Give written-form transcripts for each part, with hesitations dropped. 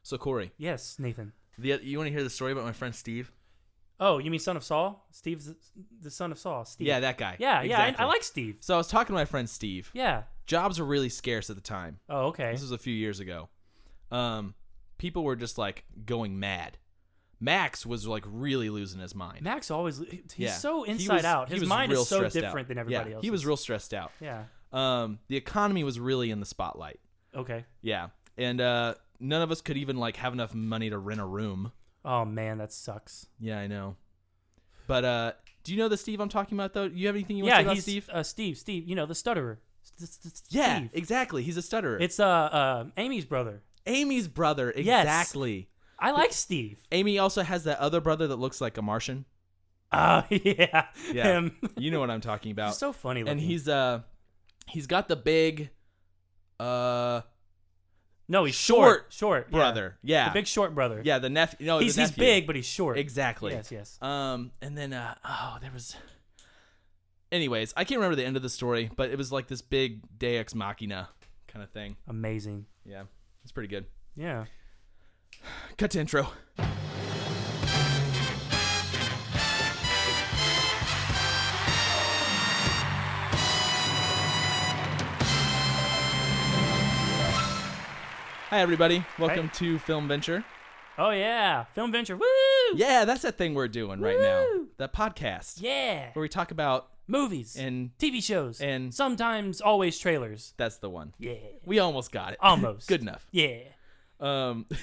So, Kory. Yes, Nathan. You want to hear the story about my friend Steve? Oh, you mean son of Saul? Steve's the son of Saul. Steve. Yeah, that guy. Yeah, exactly. I like Steve. So I was talking to my friend Steve. Yeah. Jobs were really scarce at the time. Oh, okay. This was a few years ago. People were just like going mad. Max was like really losing his mind. Max he's so He inside was- out. he His was mind real is so stressed different out. than everybody else. He was real stressed out. Yeah. The economy was really in the spotlight. Okay. Yeah. And none of us could even like have enough money to rent a room. Oh man, that sucks. Yeah, I know. But do you know the Steve I'm talking about though? Do you have anything you want to say about Steve? Steve, you know, the stutterer. Yeah, Steve. exactly. He's a stutterer. It's Amy's brother. Amy's brother, Yes. exactly. I like Steve. Amy also has that other brother that looks like a Martian. Yeah. Yeah, Him. you know what I'm talking about. He's so funny looking. And he's got the big no, he's short brother. Yeah. The big short brother. Yeah, the nephew. No, he's the nephew. big, but he's short. Exactly. Yes. And then there was. Anyways, I can't remember the end of the story, but it was like this big Deus Ex Machina kind of thing. Amazing. Yeah, it's pretty good. Yeah. Cut to intro. Hi, everybody. Welcome to Filmventure. Oh yeah, Filmventure. Woo! Yeah, that's that thing we're doing right now. Woo! That podcast. Yeah. Where we talk about Movies and TV shows and sometimes always trailers. that's the one. Yeah. We almost got it. Almost. Good enough. Yeah.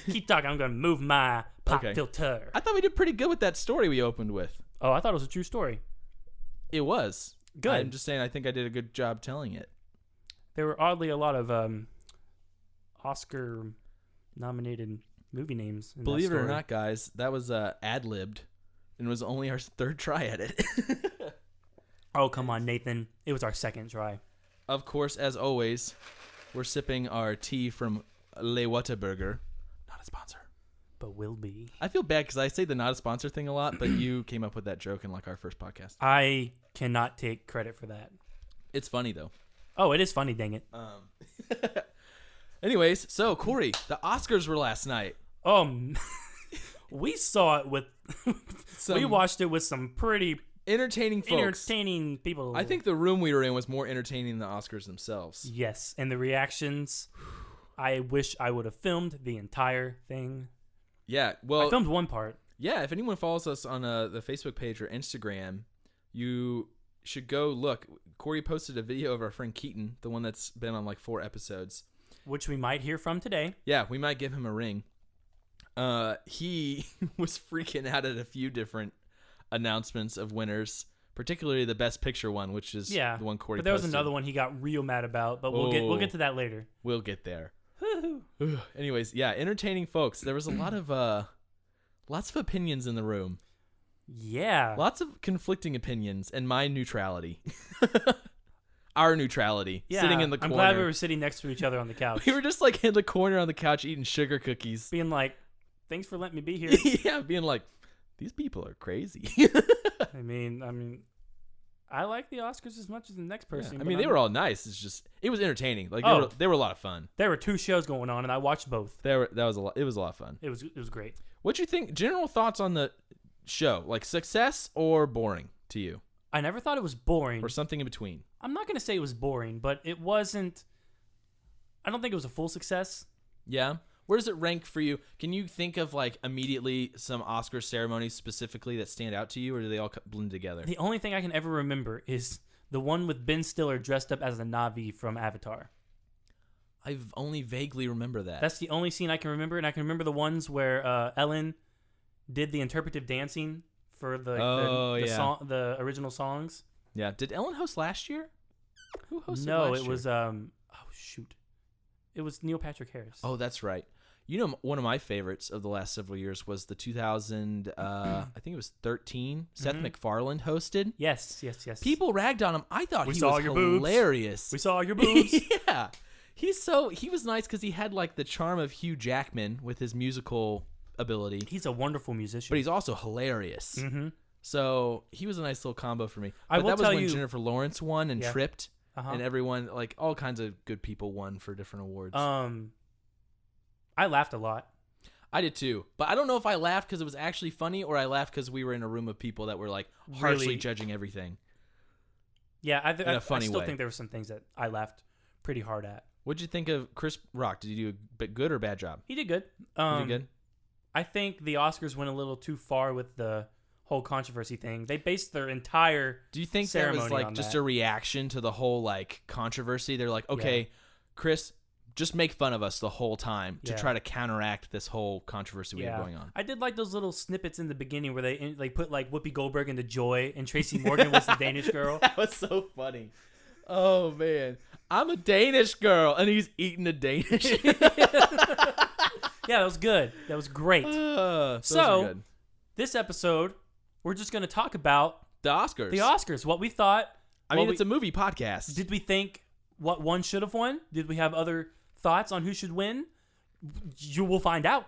Keep talking. I'm gonna move my pop Okay. filter. I thought we did pretty good with that story we opened with. Oh, I thought it was a true story. It was. Good. I'm just saying I think I did a good job telling it. There were oddly a lot of Oscar nominated movie names. In Believe that it or story. not, guys, that was ad-libbed and was only our third try at it. Oh, come on, Nathan. It was our second try. Of course, as always, we're sipping our tea from Le Whataburger. Not a sponsor. But will be. I feel bad because I say the not a sponsor thing a lot, but you came up with that joke in like our first podcast. I cannot take credit for that. It's funny, though. Oh, it is funny, dang it. Anyways, so, Kory, the Oscars were last night. We saw it with... we watched it with some pretty Entertaining folks. entertaining people. I think the room we were in was more entertaining than the Oscars themselves. Yes, and the reactions... I wish I would have filmed the entire thing. Yeah, well... I filmed one part. Yeah, if anyone follows us on the Facebook page or Instagram, you should go look. Kory posted a video of our friend Keaton, the one that's been on like 4 episodes. Which we might hear from today. Yeah, we might give him a ring. He was freaking out at a few different announcements of winners, particularly the Best Picture one, which is the one Kory posted. But there was another one he got real mad about, but we'll get to that later. We'll get there. Anyways, yeah, entertaining folks. There was a lot of lots of opinions in the room. Yeah. Lots of conflicting opinions and my neutrality. Our neutrality. Yeah, sitting in the corner. I'm glad we were sitting next to each other on the couch. We were just like in the corner on the couch eating sugar cookies. Being like, thanks for letting me be here. Yeah, being like, these people are crazy. I mean, I like the Oscars as much as the next person. Yeah, I mean, they were all nice. It's just, it was entertaining. Like they were a lot of fun. There were 2 shows going on, and I watched both. It was a lot of fun. It was great. What'd you think? General thoughts on the show? Like success or boring to you? I never thought it was boring. Or something in between. I'm not going to say it was boring, but it wasn't... I don't think it was a full success. Yeah? Where does it rank for you? Can you think of like immediately some Oscar ceremonies specifically that stand out to you, or do they all blend together? The only thing I can ever remember is the one with Ben Stiller dressed up as a Na'vi from Avatar. I've only vaguely remember that. That's the only scene I can remember, and I can remember the ones where Ellen did the interpretive dancing for the original songs. Yeah. Did Ellen host last year? Who hosted No, last it year? was it was Neil Patrick Harris. Oh, that's right. You know, one of my favorites of the last several years was the 2000, I think it was 13. Seth MacFarlane hosted. Yes. People ragged on him. I thought We he saw was your boobs. hilarious. We saw your boobs. Yeah. He was nice because he had like the charm of Hugh Jackman with his musical ability. He's a wonderful musician. But he's also hilarious. Mm-hmm. So he was a nice little combo for me. I But will that was tell when you- Jennifer Lawrence won and Yeah. tripped. Uh-huh. And everyone, like all kinds of good people won for different awards. I laughed a lot. I did too, but I don't know if I laughed because it was actually funny or I laughed because we were in a room of people that were like harshly judging everything. Yeah, I still think there were some things that I laughed pretty hard at. What'd you think of Chris Rock? Did he do a good or bad job? He did good. He did good? I think the Oscars went a little too far with the whole controversy thing. They based their entire Do you think that was like just a reaction to the whole like controversy? They're like, okay, Chris, just make fun of us the whole time to try to counteract this whole controversy we have going on. I did like those little snippets in the beginning where they put like Whoopi Goldberg into Joy and Tracy Morgan was the Danish girl. That was so funny. Oh man, I'm a Danish girl, and he's eating a Danish. Yeah, that was good. That was great. So this episode, we're just going to talk about the Oscars. The Oscars. What we thought. I mean, it's a movie podcast. Did we think what one should have won? Did we have other thoughts on who should win? You will find out.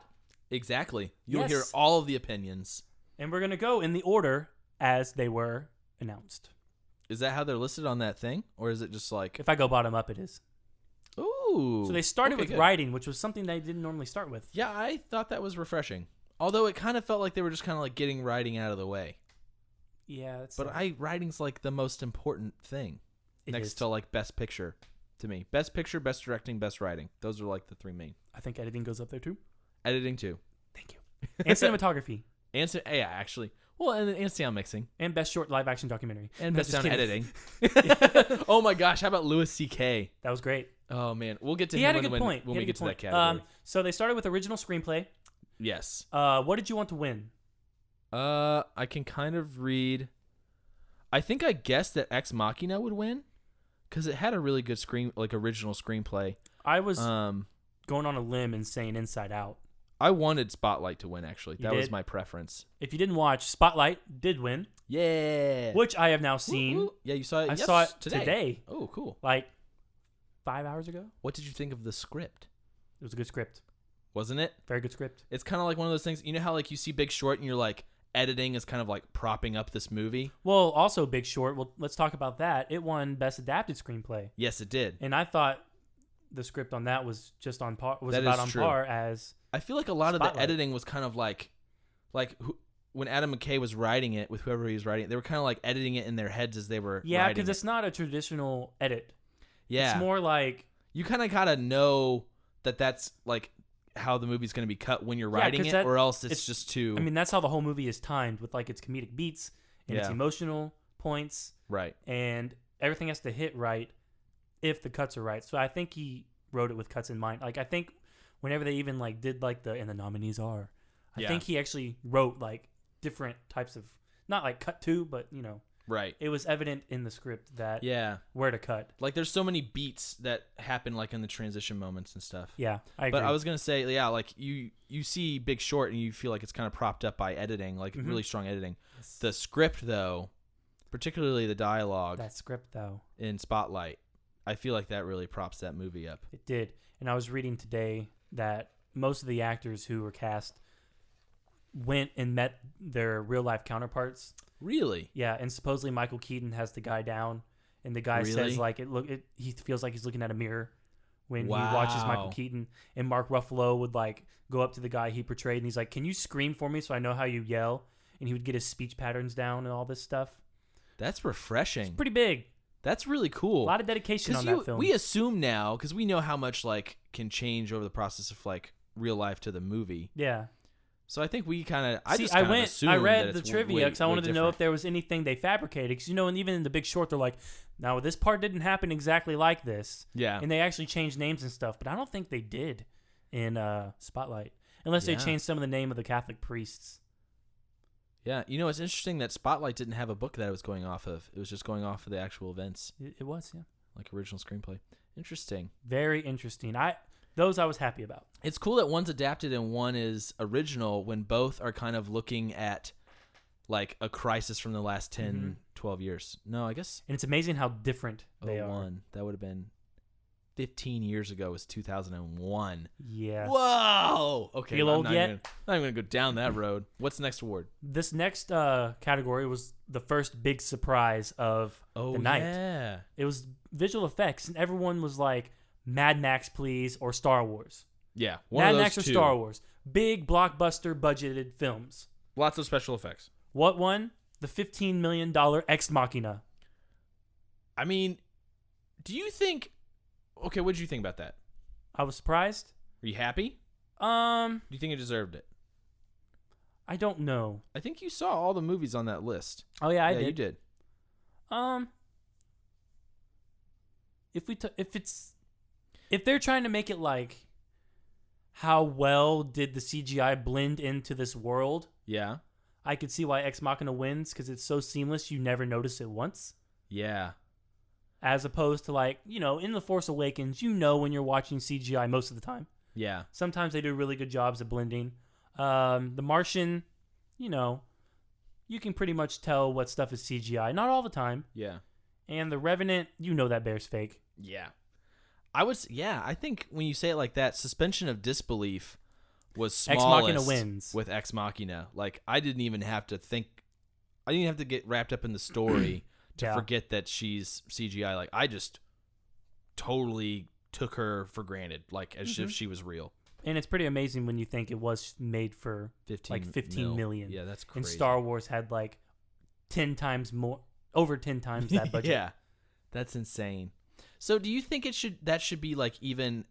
Exactly. You'll hear all of the opinions. And we're going to go in the order as they were announced. Is that how they're listed on that thing? Or is it just like... If I go bottom up, it is. Ooh. So they started with writing, which was something they didn't normally start with. Yeah, I thought that was refreshing. Although it kind of felt like they were just kind of like getting writing out of the way. Yeah. But writing's like the most important thing. Next to like best picture to me. Best picture, best directing, best writing. Those are like the three main. I think editing goes up there too. Editing too. Thank you. And cinematography. Yeah, actually. Well, and sound mixing. And best short live action documentary. And best sound editing. Oh my gosh, how about Louis C.K.? That was great. Oh man, we'll get to him when we get to that category. So they started with original screenplay. Yes. What did you want to win? I can kind of read. I think I guessed that Ex Machina would win because it had a really good original screenplay. I was going on a limb and saying Inside Out. I wanted Spotlight to win, actually. That was my preference. If you didn't watch, Spotlight did win. Yeah. Which I have now seen. Ooh. Yeah, you saw it? I saw it today. Oh, cool. Like 5 hours ago. What did you think of the script? It was a good script. Wasn't it? Very good script. It's kind of like one of those things, you know how like you see Big Short and you're like, editing is kind of like propping up this movie? Well, also Big Short. Well, let's talk about that. It won Best Adapted Screenplay. Yes, it did. And I thought the script on that was just on par. Was about on par as. I feel like a lot of the editing was kind of like when Adam McKay was writing it with whoever he was writing it, they were kind of like editing it in their heads as they were writing it. Yeah, because it's not a traditional edit. Yeah. It's more like... You kind of gotta know that that's like how the movie's going to be cut when you're writing it, or else it's just too... I mean, that's how the whole movie is timed with like its comedic beats and its emotional points. Right. And everything has to hit right if the cuts are right. So I think he wrote it with cuts in mind. Like I think whenever they even like did like and the nominees are, I think he actually wrote like different types of, not like cut to, but you know. Right. It was evident in the script that where to cut. Like there's so many beats that happen like in the transition moments and stuff. Yeah, I agree. But I was going to say, like you see Big Short and you feel like it's kind of propped up by editing, like really strong editing. Yes. The script though, particularly the dialogue. That script though. In Spotlight, I feel like that really props that movie up. It did. And I was reading today that most of the actors who were cast went and met their real life counterparts. Really? Yeah, and supposedly Michael Keaton has the guy down, and the guy says like he feels like he's looking at a mirror when he watches Michael Keaton. And Mark Ruffalo would like go up to the guy he portrayed, and he's like, "Can you scream for me so I know how you yell?" And he would get his speech patterns down and all this stuff. That's refreshing. It's pretty big. That's really cool. A lot of dedication on that film. We assume now, because we know how much like can change over the process of like real life to the movie. Yeah. So I think we kind of. I read the trivia because I wanted to know if there was anything they fabricated. Because and even in The Big Short, they're like, "Now this part didn't happen exactly like this." Yeah. And they actually changed names and stuff, but I don't think they did in Spotlight, unless they changed some of the name of the Catholic priests. Yeah, it's interesting that Spotlight didn't have a book that it was going off of. It was just going off of the actual events. It was, yeah. Like original screenplay. Interesting. Very interesting. Those I was happy about. It's cool that one's adapted and one is original when both are kind of looking at like a crisis from the last 10, 12 years. No, I guess. And it's amazing how different they are. That would have been 15 years ago was 2001. Yeah. Whoa. Okay. Feel old yet? I'm not even going to go down that road. What's the next award? This next category was the first big surprise of the night. Yeah. It was visual effects, and everyone was like, Mad Max, please, or Star Wars. Yeah, Mad Max or Star Wars. Big blockbuster budgeted films. Lots of special effects. What won? The $15 million Ex Machina. I mean, do you think... Okay, what did you think about that? I was surprised. Were you happy? Do you think it deserved it? I don't know. I think you saw all the movies on that list. Oh yeah, I did. You did. If they're trying to make it like, how well did the CGI blend into this world? Yeah. I could see why Ex Machina wins because it's so seamless you never notice it once. Yeah. As opposed to like, in The Force Awakens, when you're watching CGI most of the time. Yeah. Sometimes they do really good jobs at blending. The Martian, you can pretty much tell what stuff is CGI. Not all the time. Yeah. And The Revenant, that bear's fake. Yeah. I think when you say it like that, suspension of disbelief was smallest Ex Machina wins. With Ex Machina. Like, I didn't even have to think. I didn't have to get wrapped up in the story to forget that she's CGI. Like, I just totally took her for granted, like, as if she was real. And it's pretty amazing when you think it was made for 15 million. Yeah, that's crazy. And Star Wars had like 10 times more, over 10 times that budget. Yeah, that's insane. So do you think that should be like even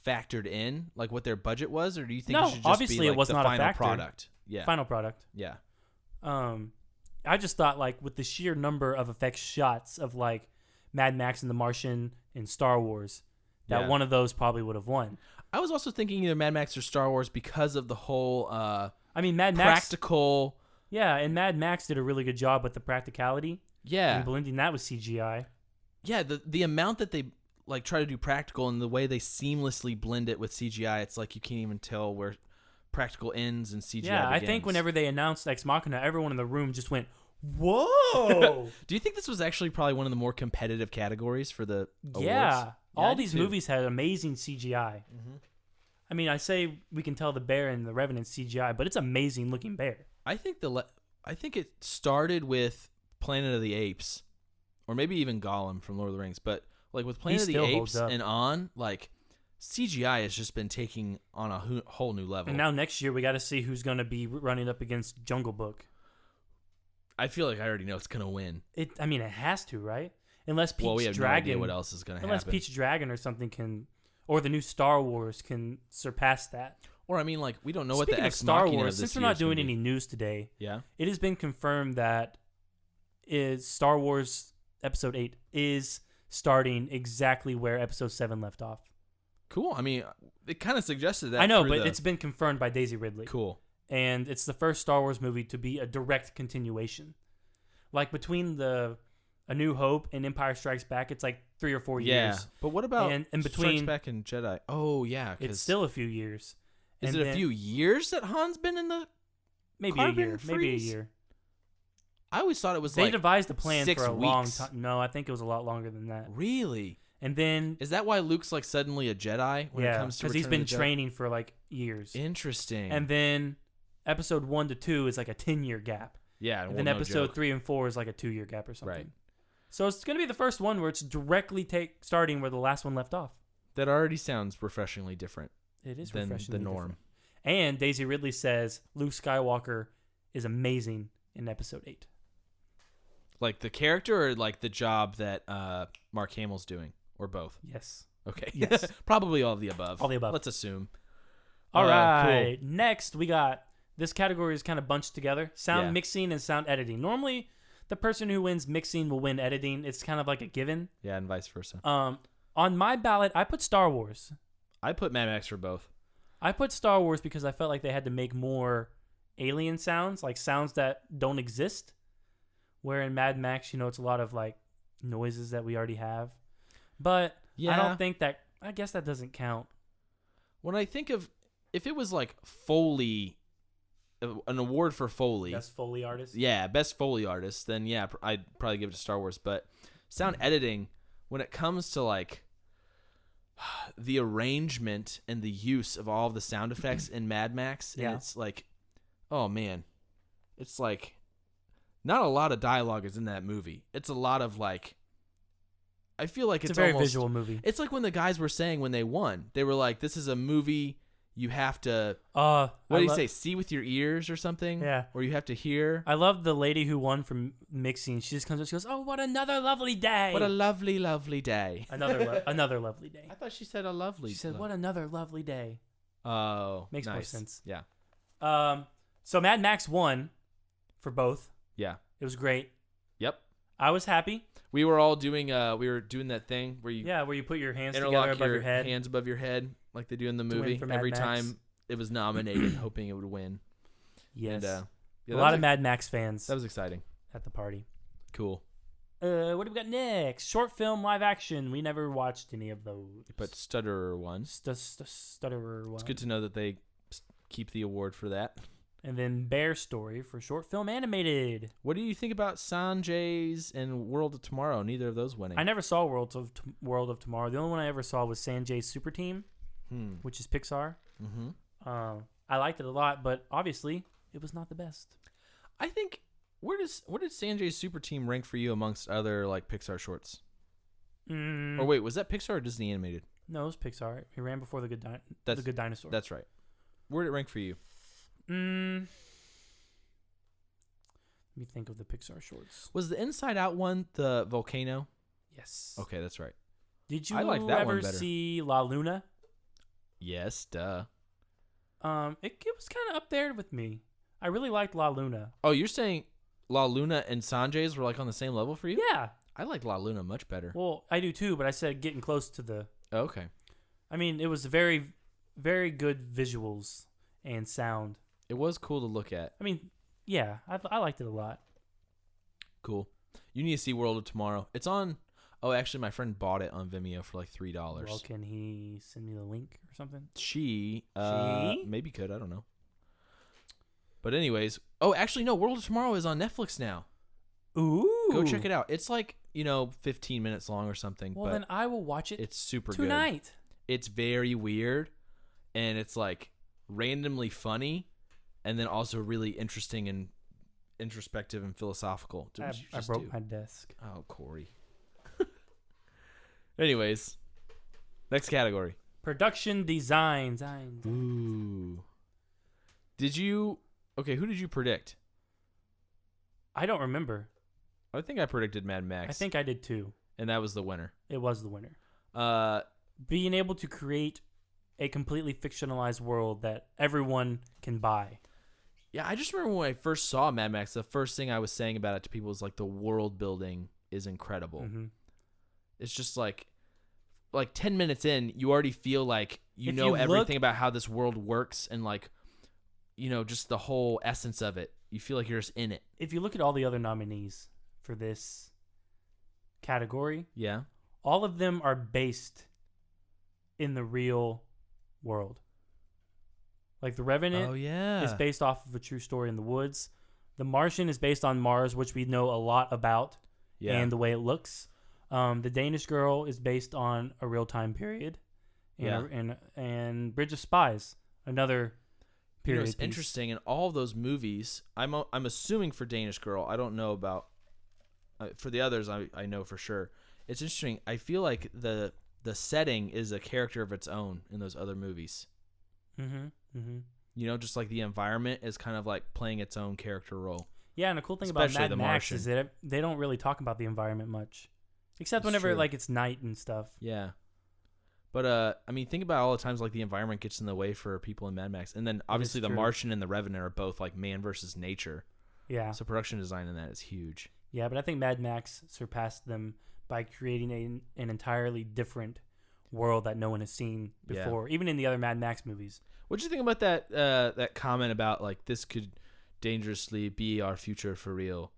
factored in, like what their budget was, or do you think it should just obviously be like it was the not final a factor. product? Yeah, Final product. Yeah. I just thought like with the sheer number of effects shots of like Mad Max and The Martian and Star Wars, that one of those probably would have won. I was also thinking either Mad Max or Star Wars because of the whole Mad Max practical. Yeah, and Mad Max did a really good job with the practicality. Yeah. And blending that with CGI. Yeah, the amount that they like try to do practical and the way they seamlessly blend it with CGI, it's like you can't even tell where practical ends and CGI begins. I think whenever they announced Ex Machina, everyone in the room just went, "Whoa!" Do you think this was actually probably one of the more competitive categories for the awards? Yeah, all these movies had amazing CGI. Mm-hmm. I mean, I say we can tell the bear and the Revenant CGI, but it's amazing looking bear. I think it started with Planet of the Apes, or maybe even Gollum from Lord of the Rings. But like with Planet of the Apes and on, like CGI has just been taking on a whole new level. And now next year we got to see who's going to be running up against Jungle Book. I feel like I already know it's going to win. It has to, right? Unless Pete's we have Dragon. No idea what else is going to happen. Unless Pete's Dragon or something can, or the new Star Wars can surpass that. Or I mean, like we don't know Speaking what the of Star Machina Wars. Since we're not doing any news today, it has been confirmed that Star Wars Episode 8 is starting exactly where Episode 7 left off. Cool. I mean, it kind of suggested that. I know, but it's been confirmed by Daisy Ridley. Cool. And it's the first Star Wars movie to be a direct continuation. Like between A New Hope and Empire Strikes Back, it's like 3 or 4 years. Yeah, but what about and between Strikes Back and Jedi? Oh yeah, it's still a few years. Is it a few years that Han's been in the maybe a year? I always thought it was they devised a plan 6 for a weeks. long time. No, I think it was a lot longer than that. Really? And then is that why Luke's like suddenly a Jedi when it comes to because he's been training for like years. Interesting. And then Episode 1 to 2 is like a 10-year gap. Yeah, and then Episode 3 and 4 is like a 2-year gap or something. Right. So it's going to be the first one where it's directly starting where the last one left off. That already sounds refreshingly different. It is than refreshingly the norm. Different. And Daisy Ridley says Luke Skywalker is amazing in Episode 8. Like the character or like the job that Mark Hamill's doing? Or both? Yes. Okay. Yes. Probably all of the above. All the above. Let's assume. All right. Cool. Next, we got this category is kind of bunched together. Sound mixing and sound editing. Normally, the person who wins mixing will win editing. It's kind of like a given. Yeah, and vice versa. On my ballot, I put Star Wars. I put Mad Max for both. I put Star Wars because I felt like they had to make more alien sounds, like sounds that don't exist. Where in Mad Max, it's a lot of like noises that we already have. But I don't think that, I guess that doesn't count. When I think of, if it was like Foley, an award for Foley. Best Foley artist? Yeah, best Foley artist, then yeah, I'd probably give it to Star Wars. But sound editing, when it comes to like the arrangement and the use of all of the sound effects in Mad Max, and it's like, oh man, it's like not a lot of dialogue is in that movie. It's a lot of like I feel like It's it's a very almost, visual movie. It's like when the guys were saying when they won, they were like, "This is a movie you have to what do you say? See with your ears or something? Yeah. Or you have to hear." I love the lady who won from mixing. She just comes up. She goes, "Oh, what another lovely day! What a lovely, lovely day." Another lovely day." I thought she said a lovely. She said, "What another lovely day." Oh, Makes more nice. sense. Yeah. So Mad Max won for both. Yeah. It was great. Yep. I was happy. We were all doing that thing where you where you put your hands interlock together above your head. hands above your head like they do in the To win movie for Mad every Max. time it was nominated, hoping it would win. Yes. And, a lot of Mad Max fans That was exciting. at the party. Cool. What do we got next? Short film, live action. We never watched any of those. But Stutterer won. Stutterer one. It's good to know that they keep the award for that. And then Bear Story for short film animated. What do you think about Sanjay's and World of Tomorrow? Neither of those winning. I never saw World of Tomorrow. The only one I ever saw was Sanjay's Super Team, which is Pixar. Mm-hmm. I liked it a lot, but obviously it was not the best. I think where did Sanjay's Super Team rank for you amongst other like Pixar shorts? Or wait, was that Pixar or Disney animated? No, it was Pixar. It ran before the Good Dinosaur. That's right. Where did it rank for you? Let me think of the Pixar shorts. Was the Inside Out one the volcano? Yes. Okay, that's right. Did you I like that one ever better. see La Luna? Yes, duh. It was kind of up there with me. I really liked La Luna. Oh, you're saying La Luna and Sanjay's were like on the same level for you? Yeah. I like La Luna much better. Well, I do too, but I said getting close to the... Oh, okay. I mean, it was very, very good visuals and sound. It was cool to look at. I mean, yeah, I liked it a lot. Cool. You need to see World of Tomorrow. It's on... Oh, actually, my friend bought it on Vimeo for like $3. Well, can he send me the link or something? She She? maybe could. I don't know. But anyways... Oh, actually, no. World of Tomorrow is on Netflix now. Ooh. Go check it out. It's like, 15 minutes long or something. Well, but then I will watch it it's super tonight. good. It's very weird, and it's like randomly funny, and then also really interesting and introspective and philosophical. I broke my desk. Oh, Kory. Anyways, next category. Production design. Ooh. Who did you predict? I don't remember. I think I predicted Mad Max. I think I did too. And that was the winner. It was the winner. Being able to create a completely fictionalized world that everyone can buy. Yeah, I just remember when I first saw Mad Max, the first thing I was saying about it to people was like the world building is incredible. Mm-hmm. It's just like 10 minutes in, you already feel like you If know you everything about how this world works and like, just the whole essence of it. You feel like you're just in it. If you look at all the other nominees for this category, Yeah. all of them are based in the real world. Like The Revenant is based off of a true story in the woods. The Martian is based on Mars, which we know a lot about and the way it looks. The Danish Girl is based on a real time period. And Bridge of Spies, another period it's piece. interesting in all of those movies. I'm assuming for Danish Girl, I don't know about for the others. I know for sure. It's interesting. I feel like the setting is a character of its own in those other movies. Mm-hmm. Mm-hmm. Just like the environment is kind of like playing its own character role. Yeah, and the cool thing Especially about the Mad Max Martian. is that they don't really talk about the environment much, except It's whenever true. like it's night and stuff. Yeah. But think about all the times like the environment gets in the way for people in Mad Max, and then obviously the true. Martian and the Revenant are both like man versus nature. Yeah. So production design in that is huge. Yeah, but I think Mad Max surpassed them by creating an entirely different world that no one has seen before, even in the other Mad Max movies. What do you think about that comment about like this could dangerously be our future for real?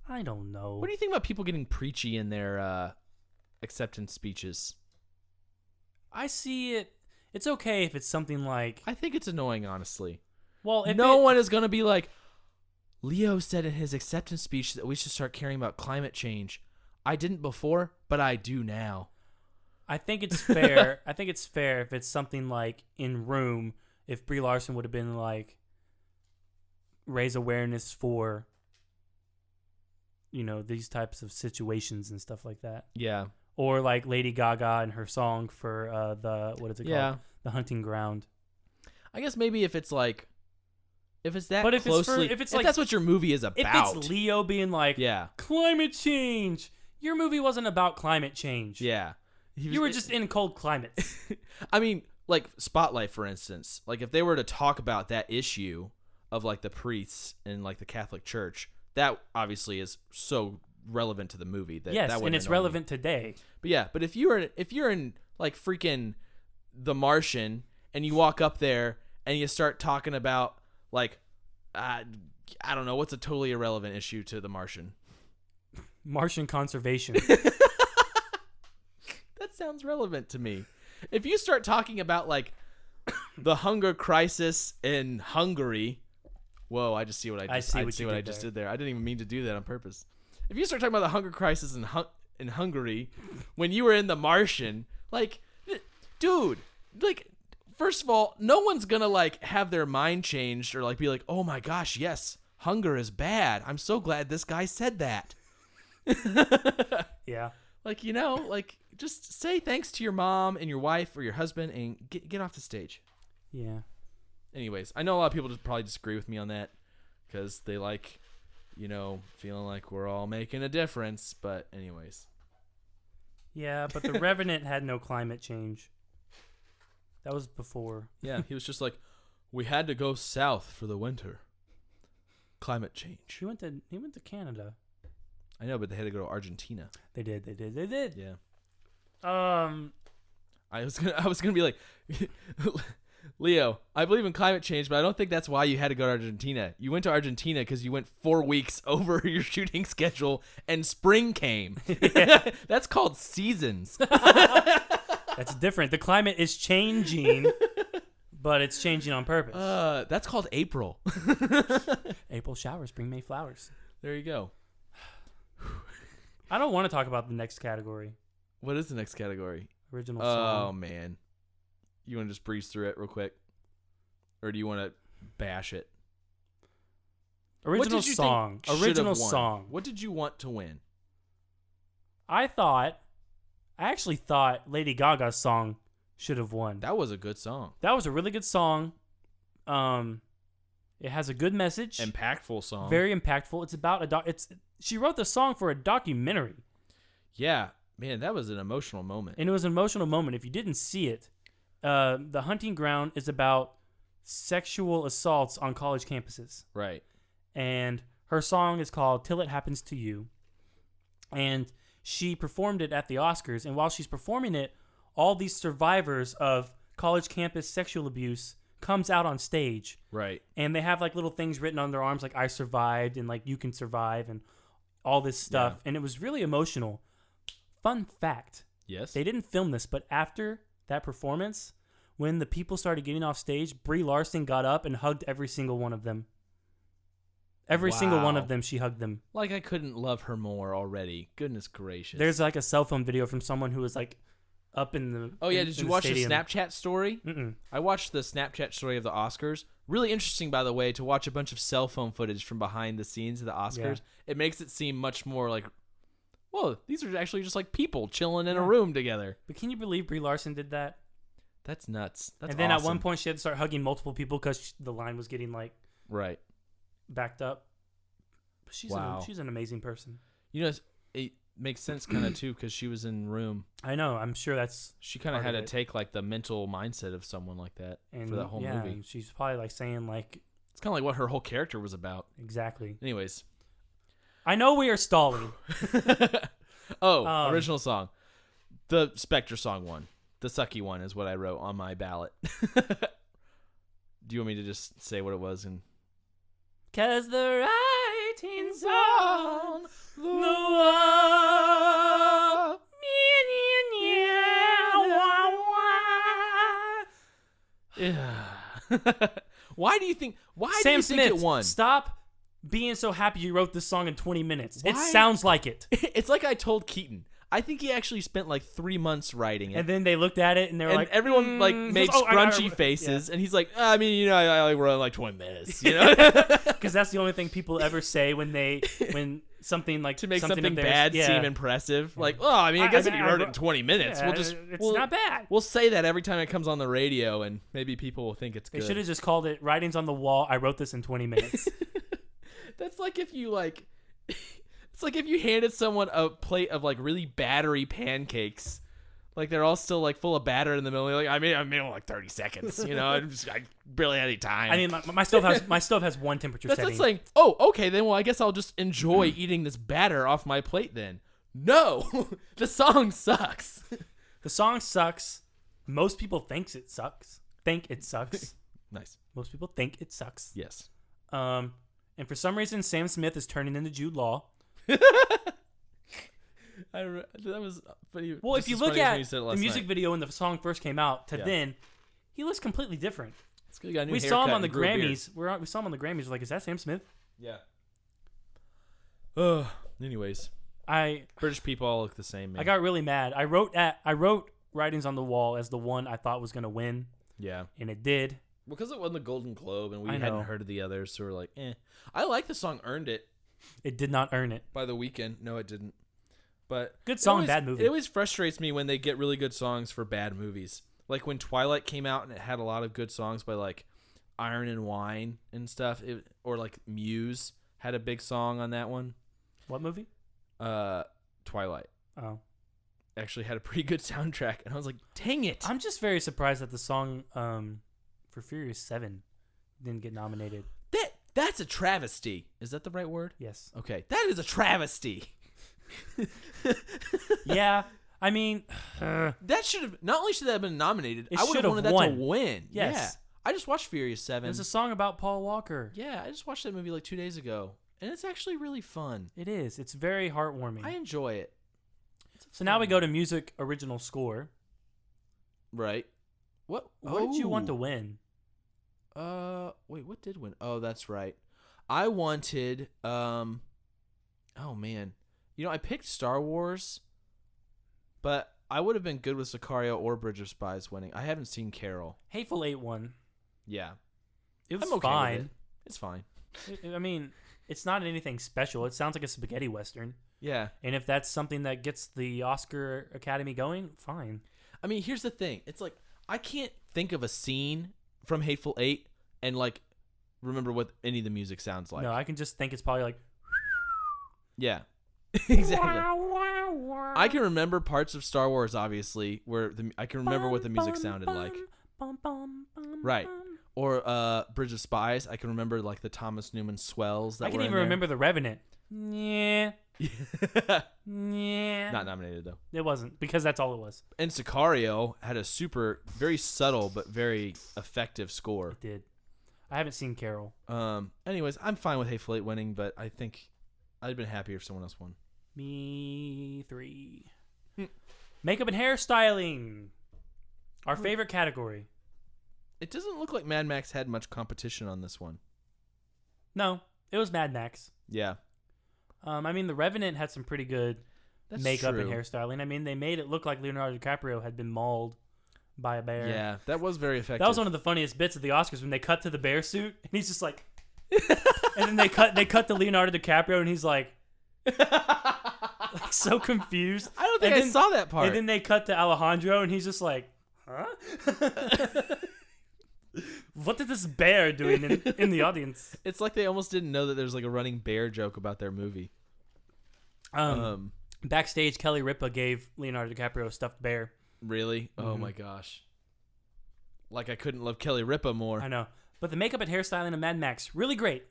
I don't know. What do you think about people getting preachy in their acceptance speeches? I see it. It's okay if it's something like... I think it's annoying, honestly. Well, if no one is going to be like, Leo said in his acceptance speech that we should start caring about climate change. I didn't before, but I do now. I think it's fair. I think it's fair if it's something like in Room, if Brie Larson would have been like, raise awareness for, these types of situations and stuff like that. Yeah. or like Lady Gaga and her song for what is it called? The Hunting Ground. I guess maybe if it's like, if it's that but if closely, if like, that's what your movie is about. If it's Leo being like, climate change, your movie wasn't about climate change. Yeah. You were just in cold climates. I mean, like Spotlight, for instance, like if they were to talk about that issue of like the priests in like the Catholic Church, that obviously is so relevant to the movie that yes, that and it's relevant today. But yeah, but if you're in like freaking The Martian and you walk up there and you start talking about like I don't know, what's a totally irrelevant issue to The Martian? Martian conservation. That sounds relevant to me. If you start talking about like the hunger crisis in Hungary, whoa! I just see what I just did there. I didn't even mean to do that on purpose. If you start talking about the hunger crisis in Hungary, when you were in The Martian, like, dude, like, first of all, no one's gonna like have their mind changed or like be like, oh my gosh, yes, hunger is bad. I'm so glad this guy said that. Yeah. Like, you know, like, just say thanks to your mom and your wife or your husband and get off the stage. Yeah. Anyways, I know a lot of people just probably disagree with me on that because they like, you know, feeling like we're all making a difference. But anyways. Yeah, but The Revenant had no climate change. That was before. Yeah, he was just like, we had to go south for the winter. Climate change. He went to Canada. I know, but they had to go to Argentina. They did. Yeah. I was gonna be like, Leo, I believe in climate change, but I don't think that's why you had to go to Argentina. You went to Argentina because you went 4 weeks over your shooting schedule, and spring came. That's called seasons. That's different. The climate is changing, but it's changing on purpose. That's called April. April showers bring May flowers. There you go. I don't want to talk about the next category. What is the next category? Original song. Oh, man. You want to just breeze through it real quick? Or do you want to bash it? Original song. Original song. What did you want to win? I actually thought Lady Gaga's song should have won. That was a good song. That was a really good song. It has a good message. Impactful song. Very impactful. It's about she wrote the song for a documentary. Yeah. Man, that was an emotional moment. And it was an emotional moment. If you didn't see it, The Hunting Ground is about sexual assaults on college campuses. Right. And her song is called Till It Happens to You. And she performed it at the Oscars. And while she's performing it, all these survivors of college campus sexual abuse comes out on stage. Right. And they have like little things written on their arms like I survived and like you can survive and all this stuff. Yeah. And it was really emotional. Fun fact. Yes. They didn't film this, but after that performance, when the people started getting off stage, Brie Larson got up and hugged every single one of them. Every single one of them, she hugged them. Like I couldn't love her more already. Goodness gracious. There's like a cell phone video from someone who was like up in the Oh yeah, did you watch the Snapchat story? Mm-mm. I watched the Snapchat story of the Oscars. Really interesting, by the way, to watch a bunch of cell phone footage from behind the scenes of the Oscars. Yeah. It makes it seem much more like, whoa, these are actually just like people chilling in a room together. But can you believe Brie Larson did that? That's nuts. That's and then awesome. At one point she had to start hugging multiple people because the line was getting like backed up. But she's an amazing person. You know, it makes sense kind of too because she was in Room. I know. I'm sure she kind of had to take like the mental mindset of someone like that for that whole movie. And she's probably like saying like it's kind of like what her whole character was about. Exactly. Anyways, I know we are stalling. Original song, the Spectre song one. The sucky one is what I wrote on my ballot. Do you want me to just say what it was? And 'Cause the writing's on the wall. Why do you think? Sam Smith, it won? Stop being so happy you wrote this song in 20 minutes. Why? It sounds like it. It's like I told Keaton. I think he actually spent like 3 months writing it. And then they looked at it and they were like, everyone like made scrunchy faces, and he's like, I mean, I like run like 20 minutes, because that's the only thing people ever say when something like to make something something bad seem impressive. Like, oh, I mean, I guess if you wrote it in 20 minutes, it's not bad. We'll say that every time it comes on the radio, and maybe people will think it's good. They should have just called it "Writings on the Wall." I wrote this in 20 minutes. That's like if you like. It's like if you handed someone a plate of like really battery pancakes, like they're all still like full of batter in the middle. Like I made them like 30 seconds. I barely had any time. I mean, my stove has one temperature setting. That's like, oh, okay, then well, I guess I'll just enjoy eating this batter off my plate then. No, the song sucks. The song sucks. Most people think it sucks. Nice. Most people think it sucks. Yes. And for some reason, Sam Smith is turning into Jude Law. That was funny. Well, if you look at the music video when the song first came out to then, he looks completely different. We saw him on the Grammys. We saw him on the Grammys. We're like, is that Sam Smith? Yeah. Anyways, British people all look the same. Man. I got really mad. I wrote Writings on the Wall as the one I thought was gonna win. Yeah, and it did. Because it won the Golden Globe, and we hadn't heard of the others, so we're like, eh. I like the song "Earned It." It did not earn it. By The Weeknd. No, it didn't. But good song, bad movie. It always frustrates me when they get really good songs for bad movies. Like when Twilight came out and it had a lot of good songs by like Iron and Wine and stuff. Or like Muse had a big song on that one. What movie? Twilight. Oh. Actually had a pretty good soundtrack. And I was like, dang it. I'm just very surprised that the song for Furious 7 didn't get nominated. That's a travesty. Is that the right word? Yes. Okay. That is a travesty. Yeah. I mean, that should have not only should that have been nominated, I would have wanted that to win. Yes. Yeah. I just watched Furious 7. There's a song about Paul Walker. Yeah, I just watched that movie like 2 days ago, and it's actually really fun. It is. It's very heartwarming. I enjoy it. So now we go to music original score. Right. What did you want to win? Wait, what did win? Oh, that's right. I wanted oh man. I picked Star Wars, but I would have been good with Sicario or Bridge of Spies winning. I haven't seen Carol. Hateful Eight won. Yeah. It was okay fine. With it. It's fine. I mean, it's not anything special. It sounds like a spaghetti western. Yeah. And if that's something that gets the Oscar Academy going, fine. I mean, here's the thing. It's like I can't think of a scene from Hateful Eight and like remember what any of the music sounds like. No, I can just think it's probably like yeah. Exactly. I can remember parts of Star Wars obviously where I can remember what the music sounded like. Right. Or Bridge of Spies, I can remember like the Thomas Newman swells that I can were even remember The Revenant. Yeah. Yeah. Not nominated though. It wasn't because that's all it was. And Sicario had a very subtle but very effective score. It did. I haven't seen Carol. Anyways, I'm fine with Hateful Eight winning, but I think I'd been happier if someone else won. Me 3. Makeup and hairstyling. Our favorite category. It doesn't look like Mad Max had much competition on this one. No, it was Mad Max. Yeah. I mean, The Revenant had some pretty good makeup and hairstyling. I mean, they made it look like Leonardo DiCaprio had been mauled by a bear. Yeah, that was very effective. That was one of the funniest bits of the Oscars when they cut to the bear suit and he's just like, and then they cut to Leonardo DiCaprio and he's like so confused. I don't think I saw that part. And then they cut to Alejandro and he's just like, huh? What did this bear doing in the audience? It's like they almost didn't know that there's like a running bear joke about their movie. Backstage, Kelly Ripa gave Leonardo DiCaprio a stuffed bear. Really? Mm-hmm. Oh my gosh. Like I couldn't love Kelly Ripa more. I know. But the makeup and hairstyling of Mad Max, really great.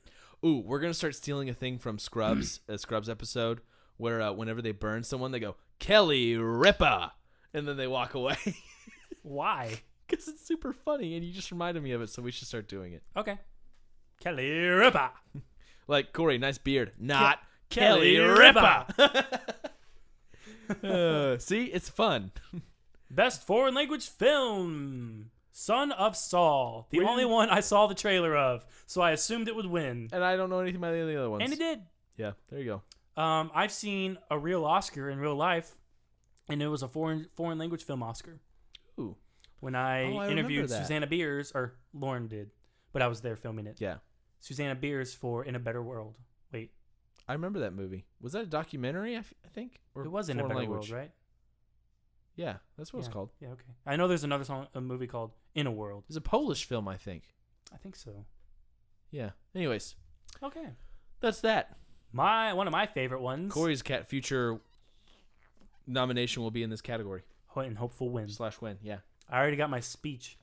Ooh, we're going to start stealing a thing from Scrubs, a Scrubs episode, where whenever they burn someone, they go, Kelly Ripa, and then they walk away. Why? Because it's super funny, and you just reminded me of it, so we should start doing it. Okay. Kelly Ripa. Like, Kory, nice beard. Not Kelly Ripa. See? It's fun. Best foreign language film. Son of Saul. The only one I saw the trailer of, so I assumed it would win. And I don't know anything about any of the other ones. And it did. Yeah, there you go. I've seen a real Oscar in real life. And it was a foreign language film Oscar. Ooh. When I interviewed that. Susanna Beers, or Lauren did, but I was there filming it. Yeah. Susanna Beers for In a Better World. Wait. I remember that movie. Was that a documentary, I think? Or It was In a Better language? World, right? Yeah, that's what it's called. Yeah, okay. I know there's a movie called In a World. It's a Polish film, I think. I think so. Yeah. Anyways, Okay. that's that. One of my favorite ones. Kory's future nomination will be in this category. And hopeful win. /win, yeah. I already got my speech.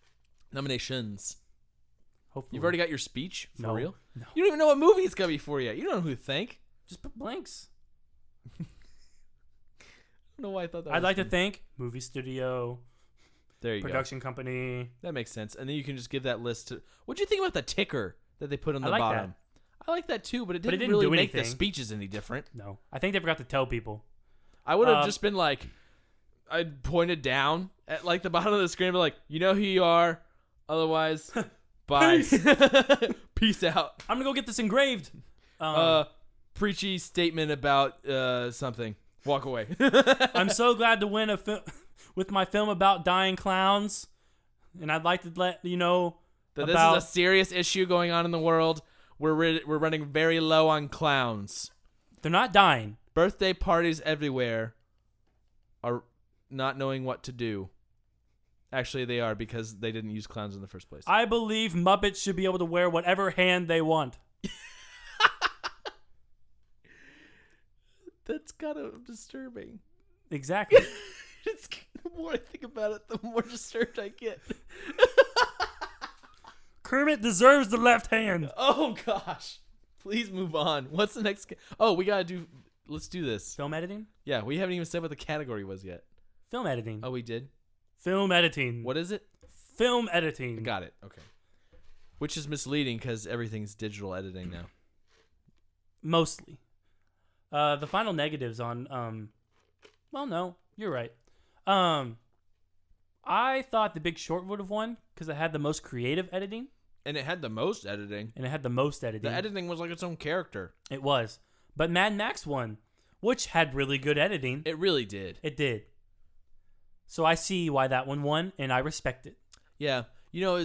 Nominations. Hopefully. You've already got your speech? For No. real? No. You don't even know what movie it's going to be for yet. You don't know who to thank. Just put blanks. I don't know why I thought that I'd was like to funny. thank movie studio, There you production company. That makes sense. And then you can just give that list to... What'd you think about the ticker that they put on the I like bottom? I like that too, but it didn't, didn't really do make the anything. speeches any different. No. I think they forgot to tell people. I would have just been like... I'd pointed down at like the bottom of the screen and be like, you know who you are. Otherwise, bye. Peace out. I'm going to go get this engraved. Preachy statement about something. Walk away. I'm so glad to win with my film about dying clowns. And I'd like to let you know that about... this is a serious issue going on in the world. We're running very low on clowns. They're not dying. Birthday parties everywhere are not knowing what to do. Actually, they are, because they didn't use clowns in the first place. I believe Muppets should be able to wear whatever hand they want. That's kind of disturbing. Exactly. The more I think about it, the more disturbed I get. Kermit deserves the left hand. Oh, gosh. Please move on. What's the next... we got to do... Let's do this. Film editing? Yeah, we haven't even said what the category was yet. Film editing. Oh, we did? Film editing. What is it? Film editing. I got it. Okay. Which is misleading because everything's digital editing now. Mostly. The final negatives on... Well, no. You're right. I thought The Big Short would have won because it had the most creative editing. And it had the most editing. The editing was like its own character. It was. But Mad Max won, which had really good editing. It really did. It did. So I see why that one won, and I respect it. Yeah. You know,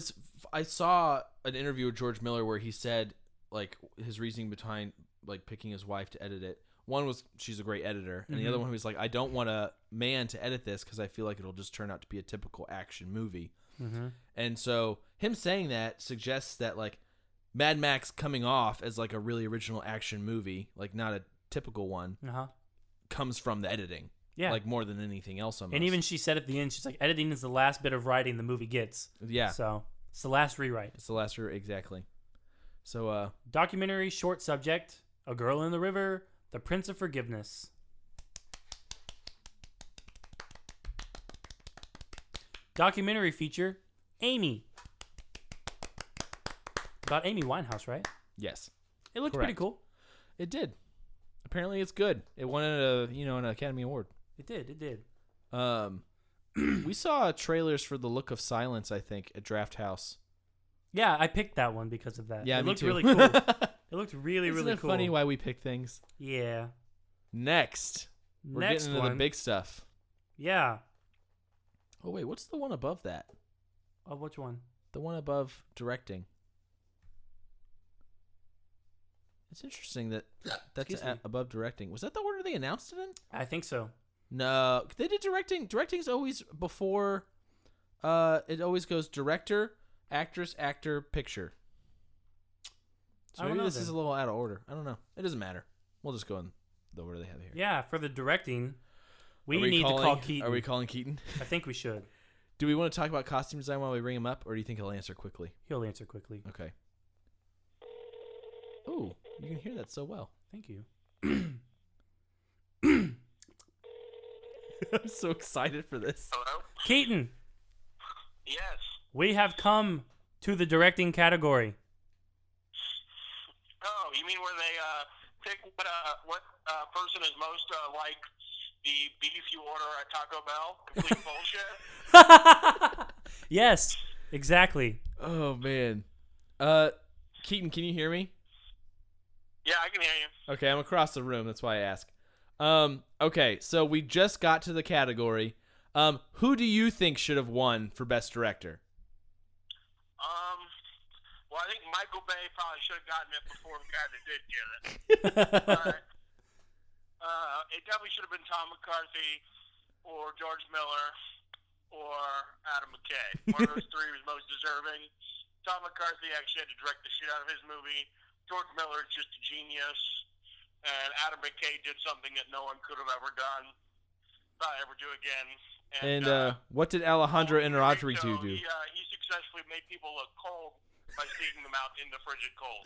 I saw an interview with George Miller where he said, like, his reasoning behind, like, picking his wife to edit it. One was she's a great editor, and the other one was like, I don't want a man to edit this because I feel like it'll just turn out to be a typical action movie. Mm-hmm. And so him saying that suggests that, like, Mad Max coming off as like a really original action movie, like not a typical one, comes from the editing. Yeah. Like more than anything else almost. And even she said at the end, she's like, editing is the last bit of writing the movie gets. Yeah. So it's the last rewrite. It's the last rewrite, exactly. So documentary short subject, A Girl in the River, The Prince of Forgiveness. Documentary feature, Amy. About Amy Winehouse, right? Yes. It looked Correct. pretty cool. It did. Apparently it's good. It won an Academy Award. It did. We saw trailers for The Look of Silence, I think, at Draft House. Yeah, I picked that one because of that. Yeah, it me looked too. really cool. It looked really, Isn't really it cool. funny why we pick things? Yeah. Next. We're Next getting into one. the big stuff. Yeah. Oh, wait. What's the one above that? Oh, which one? The one above directing. It's interesting that's Excuse me. above directing. Was that the order they announced it in? I think so. No, they did directing. Directing's always before. It always goes director, actress, actor, picture. So I don't maybe know this then. is a little out of order. I don't know. It doesn't matter. We'll just go in the order they have here. Yeah, for the directing, we Are we need to call calling- Keaton. Are we calling Keaton? I think we should. Do we want to talk about costume design while we ring him up, or do you think he'll answer quickly? He'll answer quickly. Okay. Ooh, you can hear that so well. Thank you. I'm so excited for this. Hello? Keaton, Yes. we have come to the directing category. Oh, you mean where they pick what person is most like the beef you order at Taco Bell? Complete bullshit. Yes, exactly. Oh man. Keaton, can you hear me? Yeah, I can hear you. Okay, I'm across the room. That's why I ask. Okay, so we just got to the category. Who do you think should have won for Best Director? Well, I think Michael Bay probably should have gotten it before the guy that did get it. But it definitely should have been Tom McCarthy or George Miller or Adam McKay. One of those three was most deserving. Tom McCarthy actually had to direct the shit out of his movie. George Miller is just a genius. And Adam McKay did something that no one could have ever done, probably ever do again. And what did Alejandro Inarritu do? He successfully made people look cold by sticking them out in the frigid cold.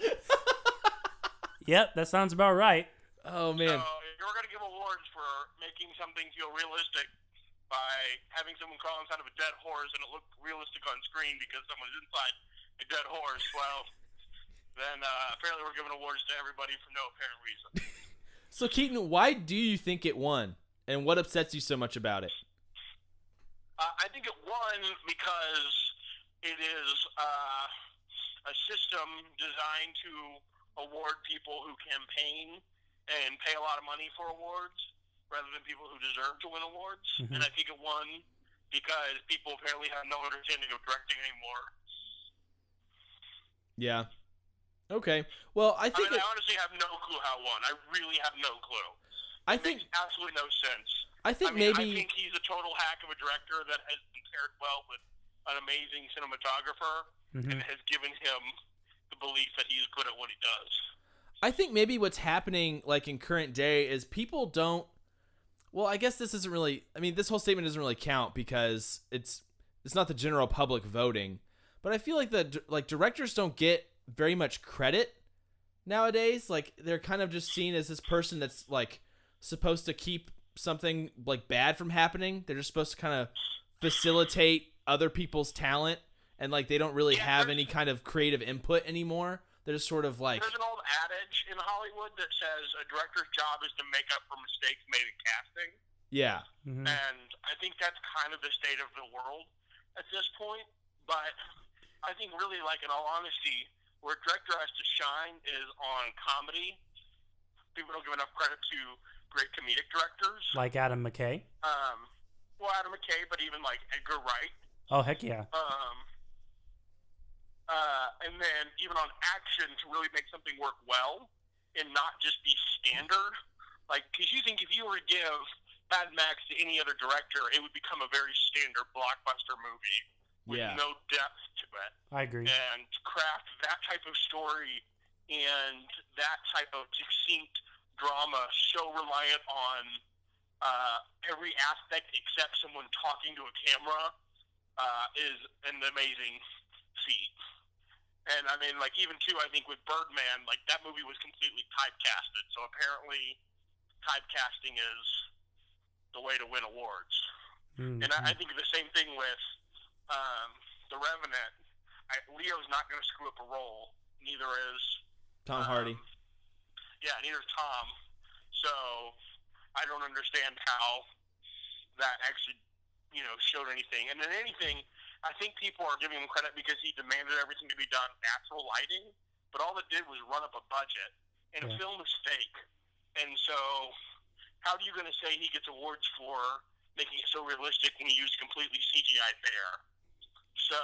Yep, that sounds about right. Oh, man. So you're going to give awards for making something feel realistic by having someone crawl inside of a dead horse and it looked realistic on screen because someone's inside a dead horse. Well, then apparently we're giving awards to everybody for no apparent reason. So, Keaton, why do you think it won? And what upsets you so much about it? I think it won because it is a system designed to award people who campaign and pay a lot of money for awards rather than people who deserve to win awards. Mm-hmm. And I think it won because people apparently have no understanding of directing anymore. Yeah. Okay. Well, I honestly have no clue how it won. I really have no clue. It makes absolutely no sense. I think he's a total hack of a director that has been paired well with an amazing cinematographer and has given him the belief that he's good at what he does. I think maybe what's happening, like in current day, is people don't. Well, I guess this isn't really. I mean, this whole statement doesn't really count because it's not the general public voting. But I feel like directors don't get very much credit nowadays. Like they're kind of just seen as this person that's like supposed to keep something like bad from happening. They're just supposed to kind of facilitate other people's talent, and like they don't really have any kind of creative input anymore. They're just sort of like. There's an old adage in Hollywood that says a director's job is to make up for mistakes made in casting. Yeah. Mm-hmm. And I think that's kind of the state of the world at this point. But I think really, like in all honesty, where a director has to shine is on comedy. People don't give enough credit to great comedic directors. Like Adam McKay? Well, Adam McKay, but even like Edgar Wright. Oh, heck yeah. And then even on action to really make something work well and not just be standard. Like, because you think if you were to give Mad Max to any other director, it would become a very standard blockbuster movie with no depth to it. I agree. And to craft that type of story and that type of succinct drama so reliant on every aspect except someone talking to a camera is an amazing feat. And I mean, like even too, I think with Birdman, like that movie was completely typecasted. So apparently, typecasting is the way to win awards. Mm-hmm. And I think the same thing with The Revenant. Leo's not going to screw up a role. Neither is Tom Hardy. Yeah, neither is Tom. So I don't understand how that actually, showed anything. And then anything. I think people are giving him credit because he demanded everything to be done natural lighting, but all it did was run up a budget, and a film is fake. And so how are you going to say he gets awards for making it so realistic when he used a completely CGI bear? So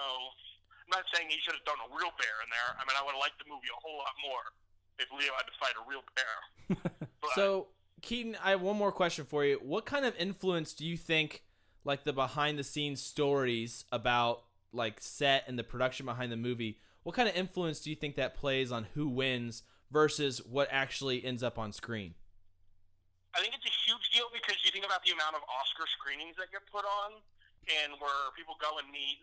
I'm not saying he should have done a real bear in there. I mean, I would have liked the movie a whole lot more if Leo had to fight a real bear. So, Keaton, I have one more question for you. What kind of influence do you think like the behind the scenes stories about like set and the production behind the movie, what kind of influence do you think that plays on who wins versus what actually ends up on screen? I think it's a huge deal because you think about the amount of Oscar screenings that get put on and where people go and meet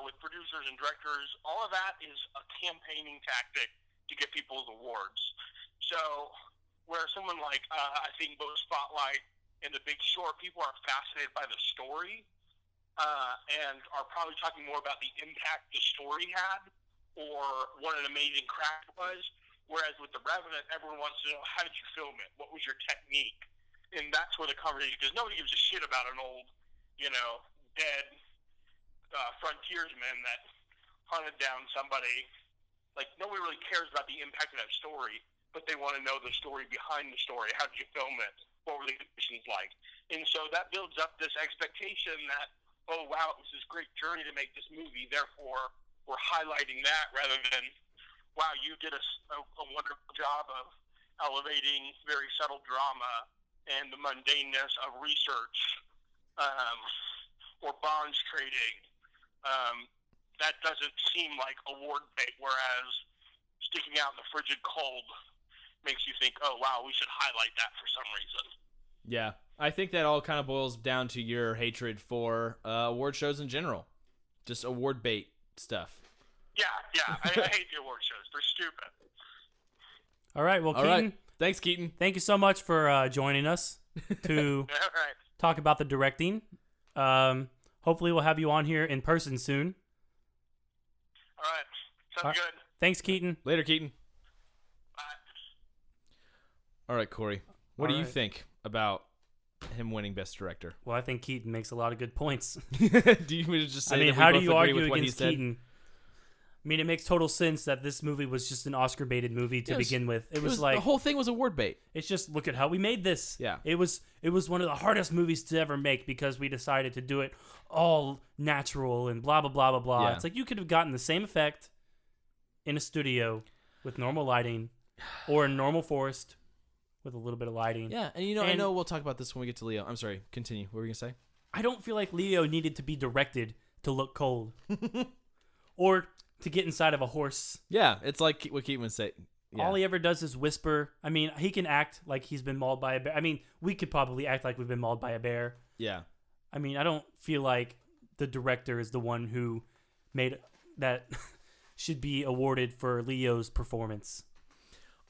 with producers and directors. All of that is a campaigning tactic to get people's awards. So where someone like, I think both Spotlight and The Big Short, people are fascinated by the story and are probably talking more about the impact the story had or what an amazing craft was. Whereas with The Revenant, everyone wants to know, how did you film it? What was your technique? And that's where the conversation, because nobody gives a shit about an old, dead frontiersman that hunted down somebody. Like, nobody really cares about the impact of that story, but they want to know the story behind the story. How did you film it? what were the conditions like? And so that builds up this expectation that, oh, wow, it was this great journey to make this movie, therefore we're highlighting that rather than, wow, you did a wonderful job of elevating very subtle drama and the mundaneness of research or bonds trading. That doesn't seem like award bait, whereas sticking out in the frigid cold makes you think, oh, wow, we should highlight that for some reason. Yeah, I think that all kind of boils down to your hatred for award shows in general. Just award bait stuff. Yeah, I hate the award shows. They're stupid. All right, well, Keaton. Right. Thanks, Keaton. Thank you so much for joining us to talk about the directing. Hopefully we'll have you on here in person soon. All right. Sounds good. Thanks, Keaton. Later, Keaton. Bye. All right, Kory. What do you think about him winning Best Director? Well, I think Keaton makes a lot of good points. Do you want to just say how do you agree argue against Keaton? I mean, it makes total sense that this movie was just an Oscar-baited movie to begin with. It was like the whole thing was award bait. It's just, look at how we made this. Yeah. It was one of the hardest movies to ever make because we decided to do it all natural and blah, blah, blah, blah, blah. Yeah. It's like you could have gotten the same effect in a studio with normal lighting or a normal forest with a little bit of lighting. Yeah, and I know we'll talk about this when we get to Leo. I'm sorry. Continue. What were you going to say? I don't feel like Leo needed to be directed to look cold. Or to get inside of a horse. Yeah, it's like what Keaton would say. Yeah. All he ever does is whisper. I mean, he can act like he's been mauled by a bear. I mean, we could probably act like we've been mauled by a bear. Yeah. I mean, I don't feel like the director is the one who made that should be awarded for Leo's performance.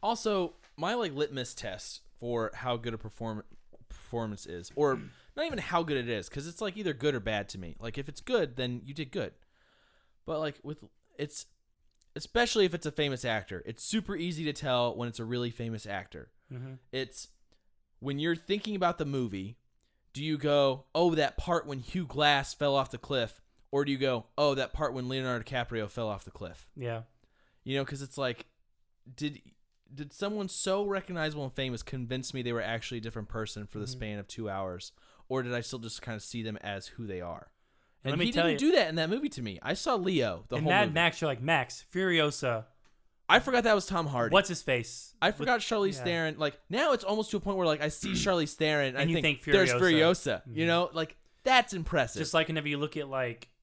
Also, my litmus test for how good a performance is, or not even how good it is, because it's either good or bad to me. Like, if it's good, then you did good. But it's especially if it's a famous actor, it's super easy to tell when it's a really famous actor. Mm-hmm. It's when you're thinking about the movie, do you go, oh, that part when Hugh Glass fell off the cliff, or do you go, oh, that part when Leonardo DiCaprio fell off the cliff? Yeah. Because it's like, did someone so recognizable and famous convince me they were actually a different person for the span of 2 hours, or did I still just kind of see them as who they are? And he didn't do that in that movie to me. I saw Leo the whole movie. Mad Max, you're like, Max, Furiosa. I forgot that was Tom Hardy. What's his face? I forgot Charlize Theron. Now it's almost to a point where I see Charlize Theron and you I think Furiosa. There's Furiosa. Mm-hmm. That's impressive. Just like whenever you look at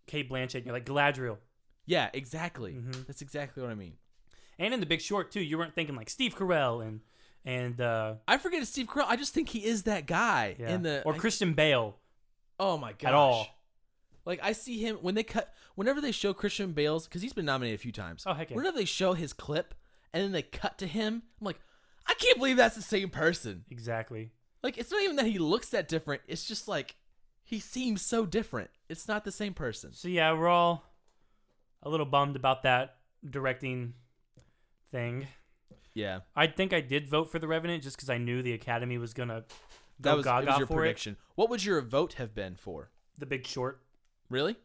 Cate Blanchett, and you're like, Galadriel. Yeah, exactly. Mm-hmm. That's exactly what I mean. And in The Big Short too, you weren't thinking Steve Carell and I forget it's Steve Carell. I just think he is that guy Christian Bale. Oh my gosh. At all. I see him whenever they show Christian Bale's, because he's been nominated a few times. Oh, heck yeah. Whenever they show his clip and then they cut to him, I'm like, I can't believe that's the same person. Exactly. It's not even that he looks that different. It's just he seems so different. It's not the same person. So yeah, we're all a little bummed about that directing thing. Yeah. I think I did vote for The Revenant just because I knew the Academy was going to go gaga it was your for prediction. What would your vote have been for? The Big Short. Really?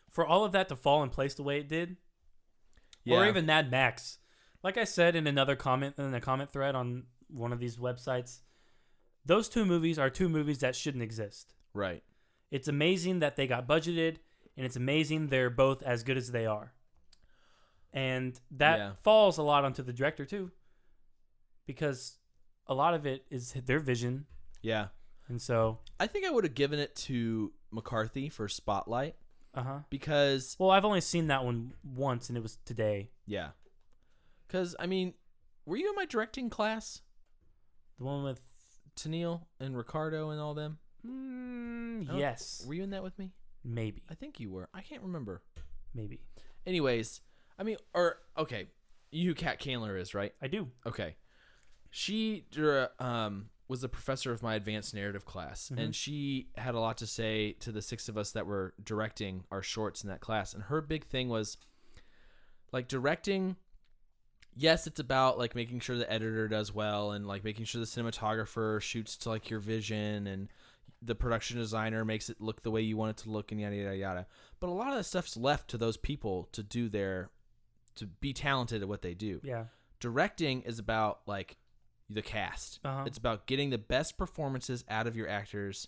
For all of that to fall in place the way it did? Yeah. Or even Mad Max. Like I said in a comment thread on one of these websites, those two movies are two movies that shouldn't exist. Right. It's amazing that they got budgeted, and it's amazing they're both as good as they are. And that falls a lot onto the director too, because a lot of it is their vision. Yeah. And so I think I would have given it to McCarthy for Spotlight. Because I've only seen that one once, and it was today. Yeah. Because were you in my directing class? The one with Tennille and Ricardo and all them? Yes. Were you in that with me? Maybe. I think you were. I can't remember. Maybe. Anyways, you who Kat Candler is, right? I do. Okay. She was a professor of my advanced narrative class, and she had a lot to say to the six of us that were directing our shorts in that class. And her big thing was directing. Yes, it's about making sure the editor does well, and making sure the cinematographer shoots to your vision, and the production designer makes it look the way you want it to look, and yada yada yada. But a lot of that stuff's left to those people to do to be talented at what they do. Yeah. Directing is about the cast. Uh-huh. It's about getting the best performances out of your actors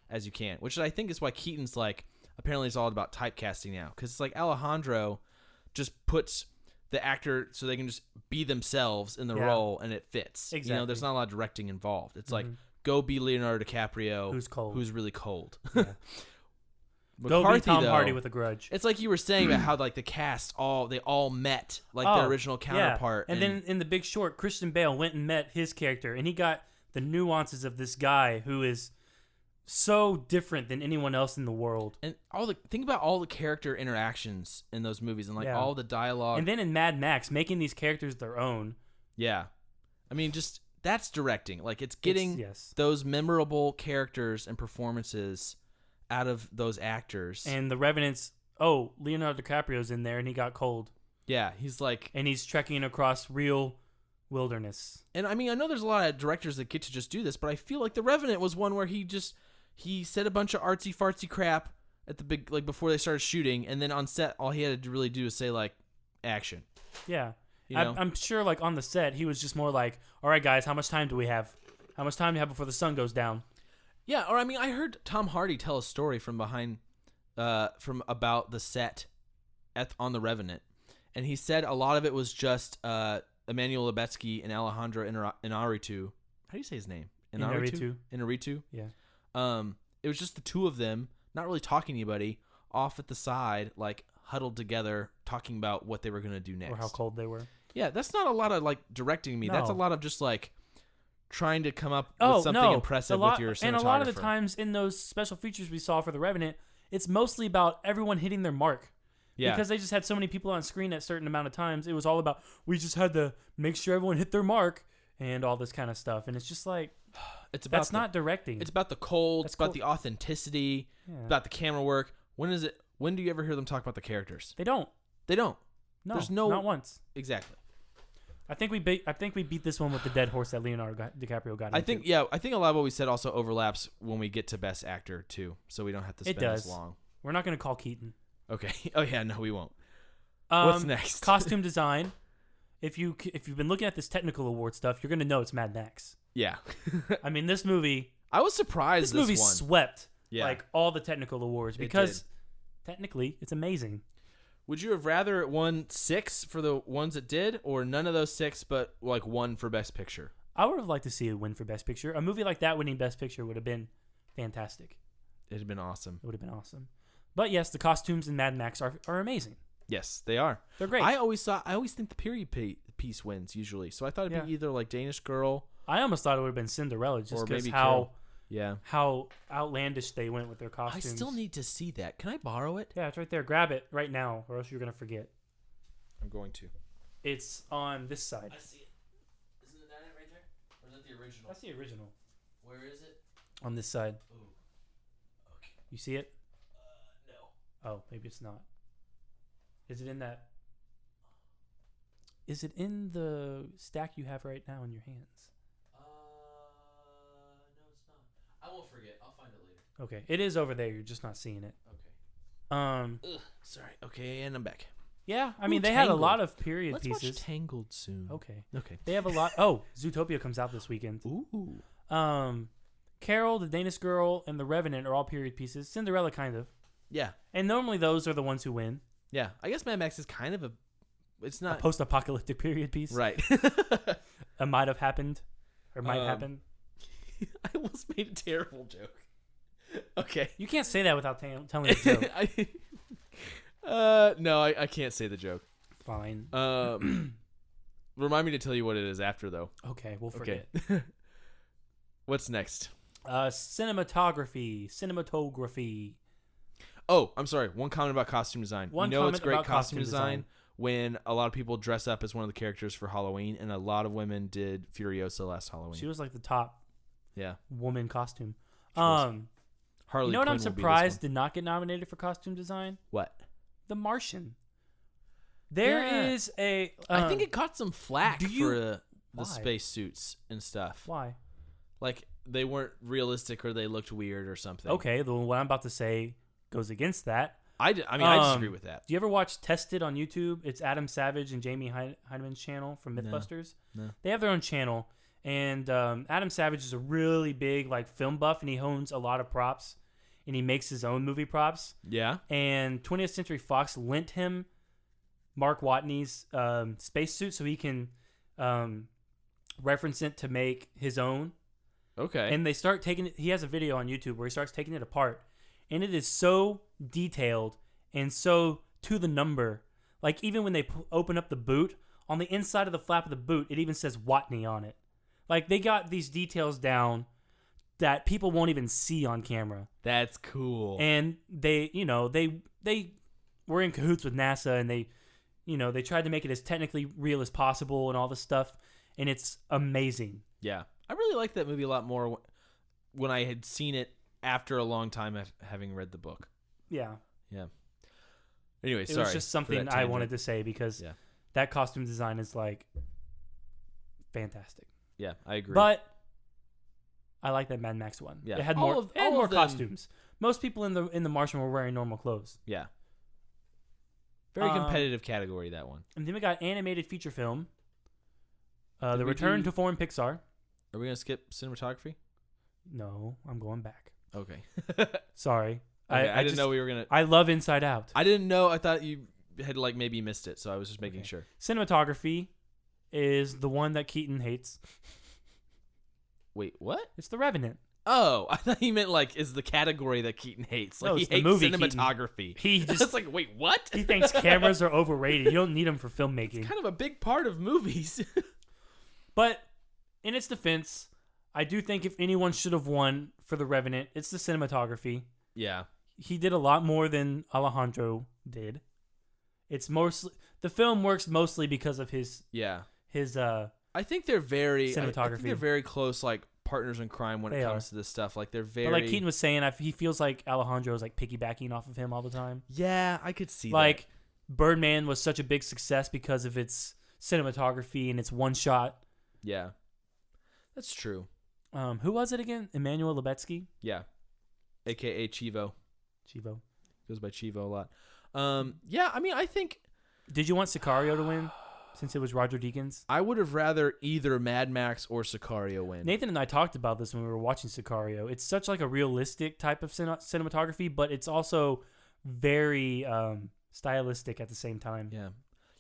as you can, which I think is why Keaton's like, apparently it's all about typecasting now. Because it's like Alejandro just puts the actor so they can just be themselves in the role and it fits. Exactly. You know, there's not a lot of directing involved. It's like, go be Leonardo DiCaprio. Who's cold. Who's really cold. Yeah. McCarthy, go be Tom though, Hardy with a grudge. It's like you were saying about how like the cast they all met like their original counterpart. Yeah. And then in The Big Short, Christian Bale went and met his character, and he got the nuances of this guy who is so different than anyone else in the world. And think about all the character interactions in those movies and like all the dialogue. And then in Mad Max, making these characters their own. Yeah. I mean, just that's directing. Like it's getting those memorable characters and performances out of those actors. And The Revenant's, Leonardo DiCaprio's in there and he got cold. Yeah, he's like... And he's trekking across real wilderness. And I mean, I know there's a lot of directors that get to just do this, but I feel like The Revenant was one where he said a bunch of artsy-fartsy crap at the before they started shooting, and then on set, all he had to really do is say, like, action. Yeah. You know? I'm sure, like, on the set, he was just more like, all right, guys, how much time do we have? How much time do we have before the sun goes down? Yeah, or I mean, I heard Tom Hardy tell a story from about the set on The Revenant, and he said a lot of it was just Emmanuel Lubezki and Alejandro Inarritu. How do you say his name? Inarritu. Yeah. It was just the two of them, not really talking to anybody, off at the side, like huddled together, talking about what they were gonna do next Or how cold they were. Yeah, that's not a lot of like directing me. No. That's a lot of just like trying to come up with something impressive with your cinematographer. And a lot of the times in those special features we saw for The Revenant, it's mostly about everyone hitting their mark. Yeah. Because they just had so many people on screen at a certain amount of times. It was all about, we just had to make sure everyone hit their mark and all this kind of stuff. And it's just like, that's not directing. It's about the cold. It's about the authenticity. Yeah. About the camera work. When do you ever hear them talk about the characters? They don't. No. There's not once. Exactly. I think we beat this one with the dead horse that Leonardo DiCaprio got into. I think a lot of what we said also overlaps when we get to Best Actor too, so we don't have to spend as long. We're not going to call Keaton. Okay. Oh yeah, no, we won't. What's next? Costume design. If you've been looking at this technical award stuff, you're going to know it's Mad Max. Yeah. I mean, this movie. I was surprised. This movie swept like all the technical awards because technically it's amazing. Would you have rather it won 6 for the ones it did, or none of those 6, but like 1 for Best Picture? I would have liked to see it win for Best Picture. A movie like that winning Best Picture would have been fantastic. It'd have been awesome. It would have been awesome. But yes, the costumes in Mad Max are amazing. Yes, they are. They're great. I always think the period piece wins usually, so I thought it'd be either like Danish Girl. I almost thought it would have been Cinderella, just because how outlandish they went with their costumes. I still need to see that. Can I borrow it? Yeah, it's right there. Grab it right now, or else you're gonna forget. I'm going to. It's on this side. I see it. Isn't that it right there? Or is that the original? That's the original. Where is it? On this side. Ooh. Okay. You see it? No. Oh, maybe it's not. Is it in that? Is it in the stack you have right now in your hands? No, it's not. I won't forget. I'll find it later. Okay, it is over there. You're just not seeing it. Okay. Sorry. Okay, and I'm back. Yeah, I mean, they had a lot of period Let's pieces. Watch Tangled soon. Okay. Okay. They have a lot. Oh, Zootopia comes out this weekend. Ooh. Carol, The Danish Girl, and The Revenant are all period pieces. Cinderella, kind of. Yeah. And normally those are the ones who win. Yeah. I guess Mad Max is kind of it's not a post-apocalyptic period piece. Right. It might have happened, or might happen. I almost made a terrible joke. Okay. You can't say that without telling a joke. No, I can't say the joke. Fine. Remind me to tell you what it is after, though. Okay, we'll forget. Okay. What's next? Cinematography. Oh, I'm sorry. One comment about costume design. It's great costume design when a lot of people dress up as one of the characters for Halloween, and a lot of women did Furiosa last Halloween. She was like the top woman costume. Harley you know what I'm surprised did not get nominated for costume design? What? The Martian. There is a... I think it caught some flack for the space suits and stuff. Why? Like, they weren't realistic or they looked weird or something. Okay, what I'm about to say goes against that. I disagree with that. Do you ever watch Tested on YouTube? It's Adam Savage and Jamie Heinemann's channel from Mythbusters. No. They have their own channel, And Adam Savage is a really big like film buff, and he owns a lot of props, and he makes his own movie props. Yeah. And 20th Century Fox lent him Mark Watney's spacesuit so he can reference it to make his own. Okay. And they start taking it. He has a video on YouTube where he starts taking it apart, and it is so detailed and so to the number. Like even when they open up the boot, on the inside of the flap of the boot, it even says Watney on it. Like they got these details down that people won't even see on camera. That's cool. And they were in cahoots with NASA, and they tried to make it as technically real as possible and all this stuff, and it's amazing. Yeah. I really liked that movie a lot more when I had seen it after a long time of having read the book. Yeah. Yeah. Anyway, it sorry. was just something I wanted to say because that costume design is like fantastic. Yeah, I agree. But I like that Mad Max one. Yeah. It had more costumes. Most people in the Martian were wearing normal clothes. Yeah. Very competitive category, that one. And then we got animated feature film. The Return to Form Pixar. Are we going to skip cinematography? No, I'm going back. Okay. Sorry. Okay, I didn't know we were going to... I love Inside Out. I didn't know. I thought you had like maybe missed it, so I was just making sure. Cinematography is the one that Keaton hates. Wait, what? It's The Revenant. Oh, I thought you meant like is the category that Keaton hates. Like no, he it's the hates movie cinematography. Keaton. He just it's like, wait, what? He thinks cameras are overrated. You don't need them for filmmaking. It's kind of a big part of movies. But in its defense, I do think if anyone should have won for The Revenant, it's the cinematography. Yeah. He did a lot more than Alejandro did. It's mostly the film works mostly because of his I think they're very cinematography. I think they're very close, like partners in crime when it comes to this stuff. Like they're very. But like Keaton was saying, he feels like Alejandro is like piggybacking off of him all the time. Yeah, I could see like, that. Birdman was such a big success because of its cinematography and its one shot. Yeah, that's true. Who was it again? Emmanuel Lubezki? Yeah, AKA Chivo. Chivo goes by Chivo a lot. Yeah, I mean, I think. Did you want Sicario to win? Since it was Roger Deakins? I would have rather either Mad Max or Sicario win. Nathan and I talked about this when we were watching Sicario. It's such like a realistic type of cinematography, but it's also very stylistic at the same time. Yeah.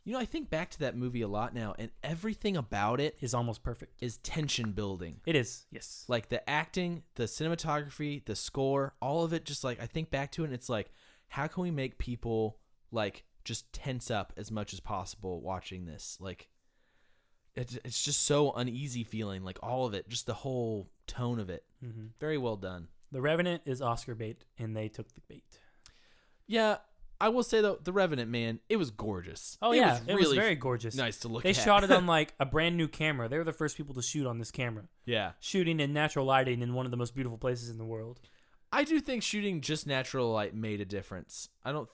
You know, I think back to that movie a lot now, and everything about it is almost perfect. Is tension building. It is, yes. Like the acting, the cinematography, the score, all of it, just like I think back to it, and it's like, how can we make people like just tense up as much as possible watching this? Like it's just so uneasy feeling, like all of it, just the whole tone of it. Mm-hmm. Very well done. The Revenant is Oscar bait, and they took the bait. Yeah, I will say though, The Revenant, man, it was gorgeous. Oh, it was very gorgeous. Nice to look at. They shot it on like a brand new camera. They were the first people to shoot on this camera. Yeah. Shooting in natural lighting in one of the most beautiful places in the world. I do think shooting just natural light made a difference. You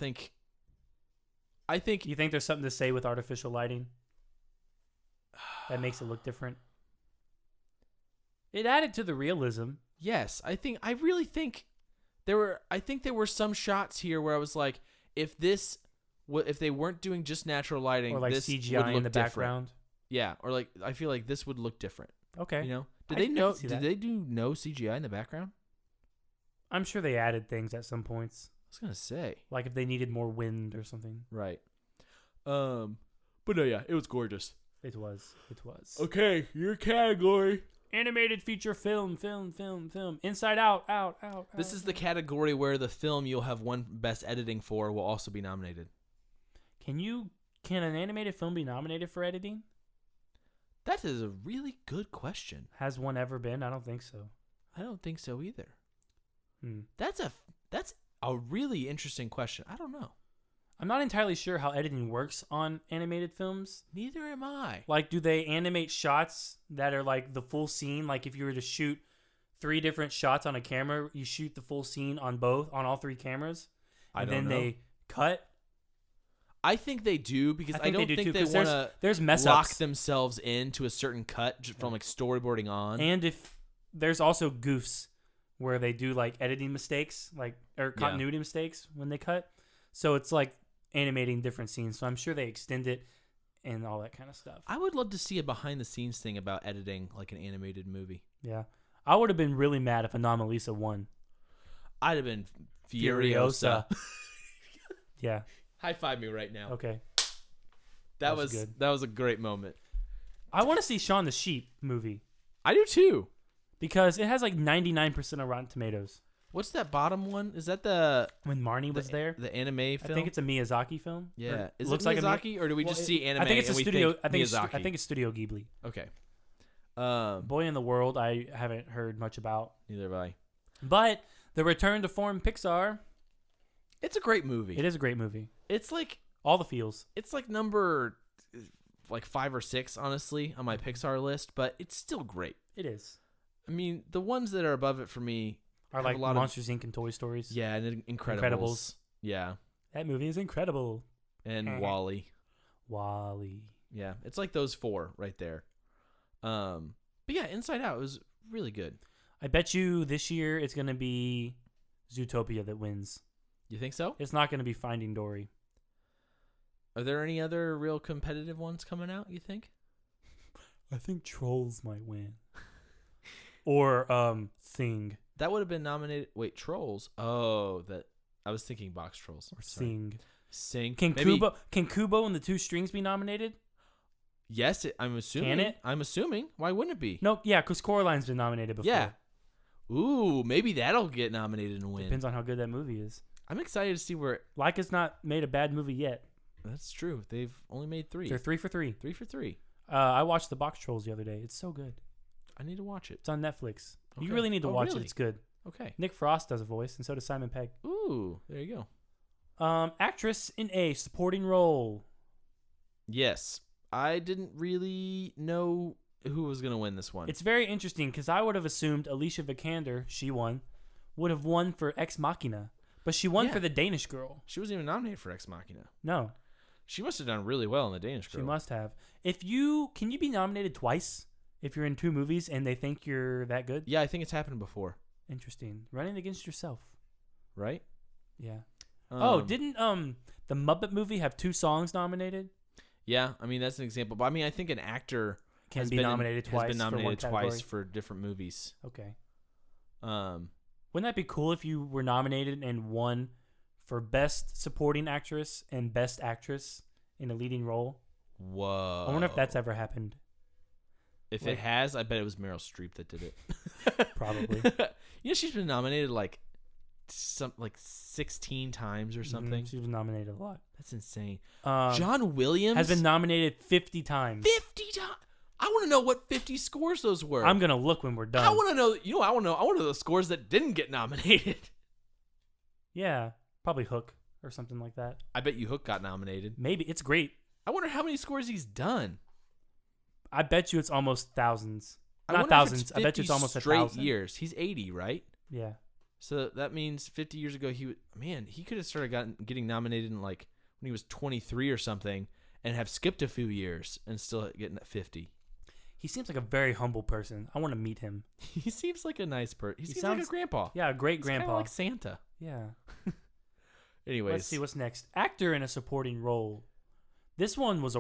think there's something to say with artificial lighting that makes it look different? It added to the realism. Yes, I really think there were some shots here where I was like, if they weren't doing just natural lighting, or like this CGI would look in the different. background. Yeah, or like I feel like this would look different. Okay. You know? Did that. they do no CGI in the background? I'm sure they added things at some points. I was gonna say, like if they needed more wind or something. Right. But no, yeah, it was gorgeous. It was. Okay, your category. Animated feature film. Inside Out. This is the category where the film you'll have won Best Editing for will also be nominated. Can an animated film be nominated for editing? That is a really good question. Has one ever been? I don't think so. I don't think so either. That's a really interesting question. I don't know. I'm not entirely sure how editing works on animated films. Neither am I. Like, do they animate shots that are like the full scene? Like, if you were to shoot 3 different shots on a camera, you shoot the full scene on all 3 cameras, and then they cut. I think they do because I don't think they want to there's mess lock ups. themselves into a certain cut from like storyboarding on. And if there's also goofs where they do like editing mistakes, or continuity mistakes when they cut. So it's like animating different scenes. So I'm sure they extend it and all that kind of stuff. I would love to see a behind-the-scenes thing about editing like an animated movie. Yeah. I would have been really mad if Anomalisa won. I'd have been Furiosa. Yeah. High five me right now. Okay. That was good. That was a great moment. I want to see Shaun the Sheep movie. I do too. Because it has like 99% of Rotten Tomatoes. What's that bottom one? Is that the when Marnie was there? The anime film? I think it's a Miyazaki film. Yeah. Is looks it Miyazaki, or do we just see anime? I think it's a studio. I think Miyazaki? It's Studio Ghibli. Okay. Boy in the World, I haven't heard much about. Neither have I. But the return to form Pixar. It's a great movie. It is a great movie. It's like all the feels. It's like number 5 or 6, honestly, on my Pixar list, but it's still great. It is. I mean, the ones that are above it for me are like Monsters Inc. and Toy Stories. Yeah, and Incredibles. Yeah. That movie is incredible. And WALL-E. WALL-E. Yeah, it's like those 4 right there. But yeah, Inside Out was really good. I bet you this year it's going to be Zootopia that wins. You think so? It's not going to be Finding Dory. Are there any other real competitive ones coming out, you think? I think Trolls might win. Or Sing. That would have been nominated. Wait, Trolls? Oh, that I was thinking Box Trolls. Or Sing. Sing. Can Kubo and the Two Strings be nominated? Yes, I'm assuming. Can it? I'm assuming. Why wouldn't it be? No, yeah, because Coraline's been nominated before. Yeah. Ooh, maybe that'll get nominated and win. Depends on how good that movie is. I'm excited to see where... Laika's not made a bad movie yet. That's true. They've only made 3. They're 3 for 3. 3 for 3. I watched The Box Trolls the other day. It's so good. I need to watch it. It's on Netflix. Okay. You really need to watch it. It's good. Okay. Nick Frost does a voice, and so does Simon Pegg. Ooh, there you go. Actress in a supporting role. Yes. I didn't really know who was going to win this one. It's very interesting because I would have assumed Alicia Vikander, she won, would have won for Ex Machina. But she won for The Danish Girl. She wasn't even nominated for Ex Machina. No. She must have done really well in The Danish Girl. She must have. Can you be nominated twice if you're in 2 movies and they think you're that good? Yeah, I think it's happened before. Interesting. Running against yourself. Right? Yeah. Didn't the Muppet movie have 2 songs nominated? Yeah, I mean that's an example. But I mean I think an actor has been nominated twice for different movies. Okay. Wouldn't that be cool if you were nominated and won for Best Supporting Actress and Best Actress in a Leading Role? Whoa. I wonder if that's ever happened. If it has, I bet it was Meryl Streep that did it. Probably. She's been nominated like 16 times or something. She was nominated a lot. That's insane. John Williams has been nominated 50 times. 50 times? I want to know what 50 scores those were. I'm going to look when we're done. I want to know, I want to know the scores that didn't get nominated. Yeah, probably Hook or something like that. I bet you Hook got nominated. Maybe. It's great. I wonder how many scores he's done. I bet you it's almost thousands. Not thousands. I bet you it's almost 1,000. Years. He's 80, right? Yeah. So that means 50 years ago, he could have started getting nominated in like when he was 23 or something and have skipped a few years and still getting at 50. He seems like a very humble person. I want to meet him. He seems like a nice person. He seems like a grandpa. Yeah, a great grandpa. Kind of like Santa. Yeah. Anyways. Let's see what's next. Actor in a supporting role. This one was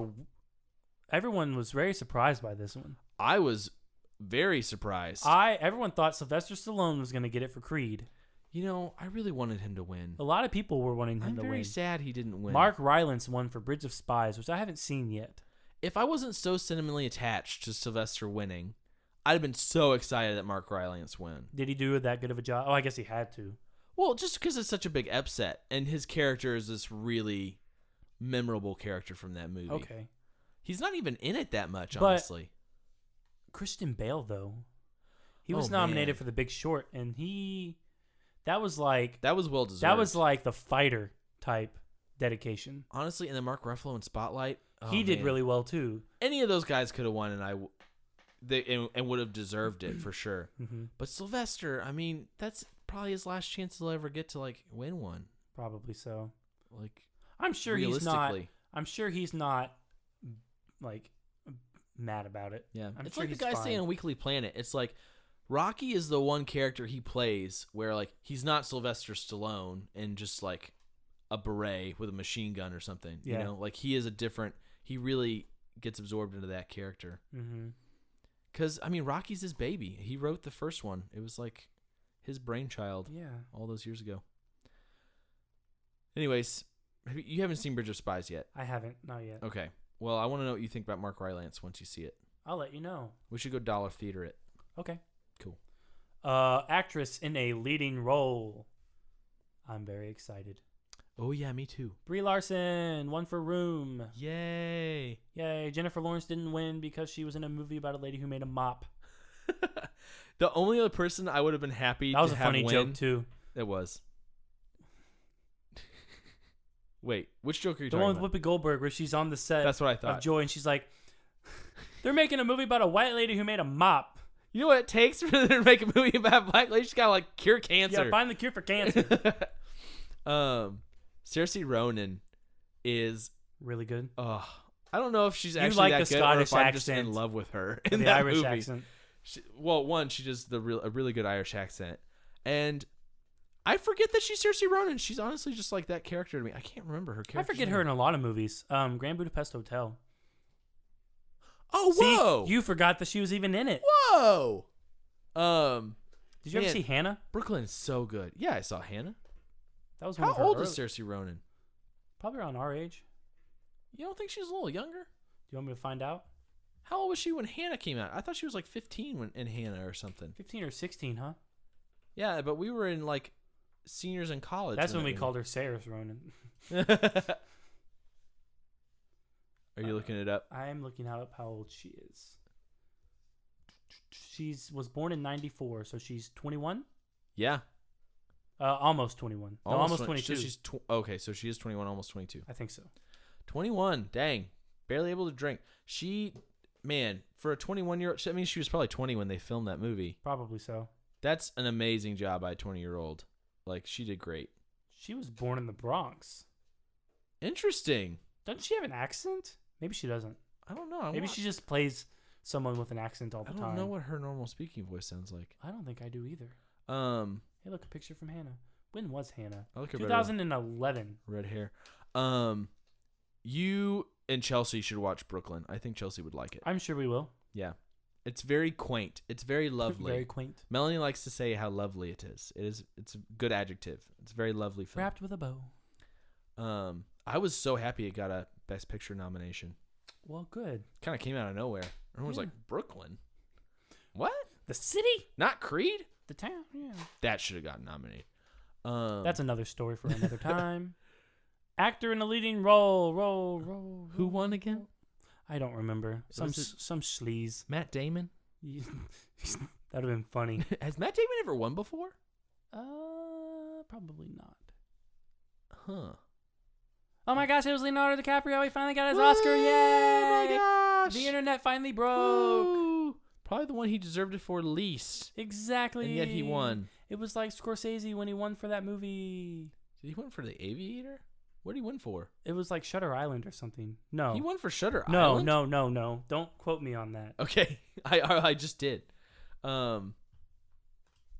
everyone was very surprised by this one. I was very surprised. Everyone thought Sylvester Stallone was going to get it for Creed. I really wanted him to win. A lot of people were wanting him to win. I'm very sad he didn't win. Mark Rylance won for Bridge of Spies, which I haven't seen yet. If I wasn't so sentimentally attached to Sylvester winning, I'd have been so excited that Mark Rylance win. Did he do that good of a job? Oh, I guess he had to. Well, just because it's such a big upset, and his character is this really memorable character from that movie. Okay. He's not even in it that much, honestly. Christian Bale, though. He was nominated for The Big Short, and that was well deserved. That was like the fighter type dedication. Honestly, and then Mark Ruffalo in Spotlight. He did really well too. Any of those guys could have won, and would have deserved it for sure. Mm-hmm. But Sylvester, I mean, that's probably his last chance he'll ever get to win one. Probably so. I'm sure he's not mad about it. Yeah, it's like the guy saying on Weekly Planet. It's like Rocky is the one character he plays where he's not Sylvester Stallone and just a beret with a machine gun or something. Yeah. He is a different. He really gets absorbed into that character. Mm-hmm. Because, I mean, Rocky's his baby. He wrote the first one. It was like his brainchild all those years ago. Anyways, you haven't seen Bridge of Spies yet. I haven't. Not yet. Okay. Well, I want to know what you think about Mark Rylance once you see it. I'll let you know. We should go dollar theater it. Okay. Cool. Actress in a leading role. I'm very excited. Oh, yeah, me too. Brie Larson won for Room. Yay. Yay. Jennifer Lawrence didn't win because she was in a movie about a lady who made a mop. The only other person I would have been happy that was to a have funny win, joke, too. It was. Wait, which joke are you the talking one about? with Whoopi Goldberg where she's on the set That's what I thought. of Joy and she's like, they're making a movie about a white lady who made a mop. You know what it takes for them to make a movie about a black lady? She's got to, like, cure cancer. Yeah, find the cure for cancer. Saoirse Ronan is really good. I don't know if she's You actually like that the good or if Scottish I'm just in accent. love with her The in that Irish movie. accent. She does a really good Irish accent, and I forget that she's Saoirse Ronan. She's honestly just like that character to me. I can't remember her character. I forget her in a lot of movies. Grand Budapest Hotel. Oh, whoa! See, you forgot that she was even in it. Whoa! Did you ever see Hannah? Brooklyn is so good. Yeah, I saw Hannah. That was one How of her old early- is Saoirse Ronan? Probably around our age. You don't think she's a little younger? Do you want me to find out? How old was she when Hannah came out? I thought she was like 15 in Hannah or something. 15 or 16, huh? Yeah, but we were in like seniors in college. That's when we called her Saoirse Ronan. Are you looking it up? I am looking up how old she is. She was born in 94, so she's 21? Yeah. Almost 21. No, almost 22. Okay, so she is 21, almost 22. I think so. 21. Dang. Barely able to drink. For a 21-year-old, I mean, she was probably 20 when they filmed that movie. Probably so. That's an amazing job by a 20-year-old. Like, she did great. She was born in the Bronx. Interesting. Doesn't she have an accent? Maybe she doesn't. I don't know. Maybe she just plays someone with an accent all the time. I don't know what her normal speaking voice sounds like. I don't think I do either. Hey, look, a picture from Hannah. When was Hannah? I look at 2011. Red hair. You and Chelsea should watch Brooklyn. I think Chelsea would like it. I'm sure we will. Yeah. It's very quaint. It's very lovely. Very quaint. Melanie likes to say how lovely it is. It's a good adjective. It's a very lovely film. Wrapped with a bow. I was so happy it got a Best Picture nomination. Well, good. Kind of came out of nowhere. Everyone was like, Brooklyn? What? The city? Not Creed? The town, yeah. That should have gotten nominated. That's another story for another time. Actor in a leading role. Who won again? I don't remember. Some sleaze. Matt Damon? That'd have been funny. Has Matt Damon ever won before? Probably not. Huh. Oh my gosh, it was Leonardo DiCaprio. He finally got his Oscar. Yay! Oh my gosh. The internet finally broke. Ooh. Probably the one he deserved it for least. Exactly. And yet he won. It was like Scorsese when he won for that movie. Did he win for The Aviator? What did he win for? It was like Shutter Island or something. No. He won for Shutter Island? Island? No. Don't quote me on that. Okay. I just did. I'm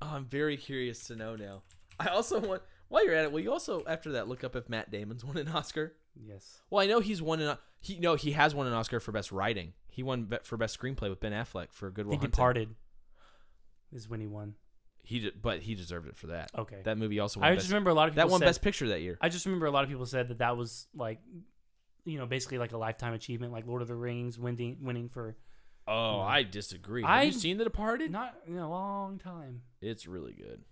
very curious to know now. I also want, while you're at it, will you also, after that, look up if Matt Damon's won an Oscar? Yes. Well, I know he has won an Oscar for Best Writing. He won for Best Screenplay with Ben Affleck for Good Will Hunting. Departed is when he won. But he deserved it for that. Okay. That movie also won. I just remember a lot of people that won said, Best Picture that year. I just remember a lot of people said that was like, basically like a lifetime achievement, like Lord of the Rings winning for. Oh, I disagree. Have you seen The Departed? Not in a long time. It's really good.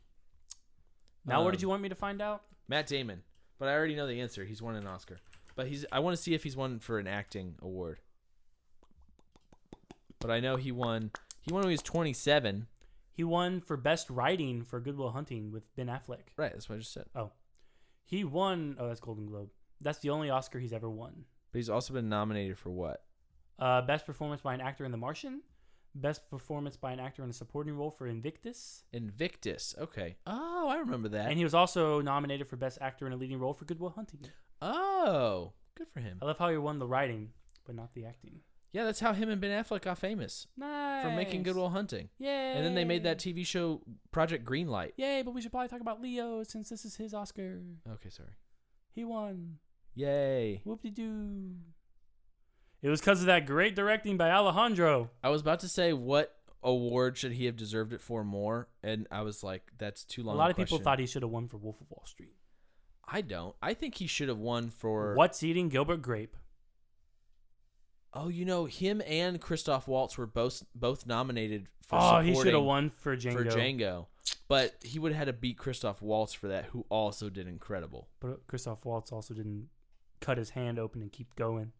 Now, what did you want me to find out? Matt Damon, but I already know the answer. He's won an Oscar, but I want to see if he's won for an acting award. But I know he won. He won when he was 27. He won for Best Writing for Good Will Hunting with Ben Affleck. Right, that's what I just said. Oh. He won... Oh, that's Golden Globe. That's the only Oscar he's ever won. But he's also been nominated for what? Best Performance by an Actor in The Martian. Best Performance by an Actor in a Supporting Role for Invictus. Invictus, okay. Oh, I remember that. And he was also nominated for Best Actor in a Leading Role for Good Will Hunting. Oh, good for him. I love how he won the writing, but not the acting. Yeah, that's how him and Ben Affleck got famous. Nice. For making Good Will Hunting. Yay. And then they made that TV show Project Greenlight. Yay, but we should probably talk about Leo since this is his Oscar. Okay, sorry. He won. Yay. Whoop-de-doo. It was because of that great directing by Alejandro. I was about to say, what award should he have deserved it for more? And I was like, that's too long. A lot of people thought he should have won for Wolf of Wall Street. I don't. I think he should have won for... What's Eating Gilbert Grape? Oh, him and Christoph Waltz were both nominated for supporting. He should have won for Django. For Django. But he would have had to beat Christoph Waltz for that, who also did incredible. But Christoph Waltz also didn't cut his hand open and keep going.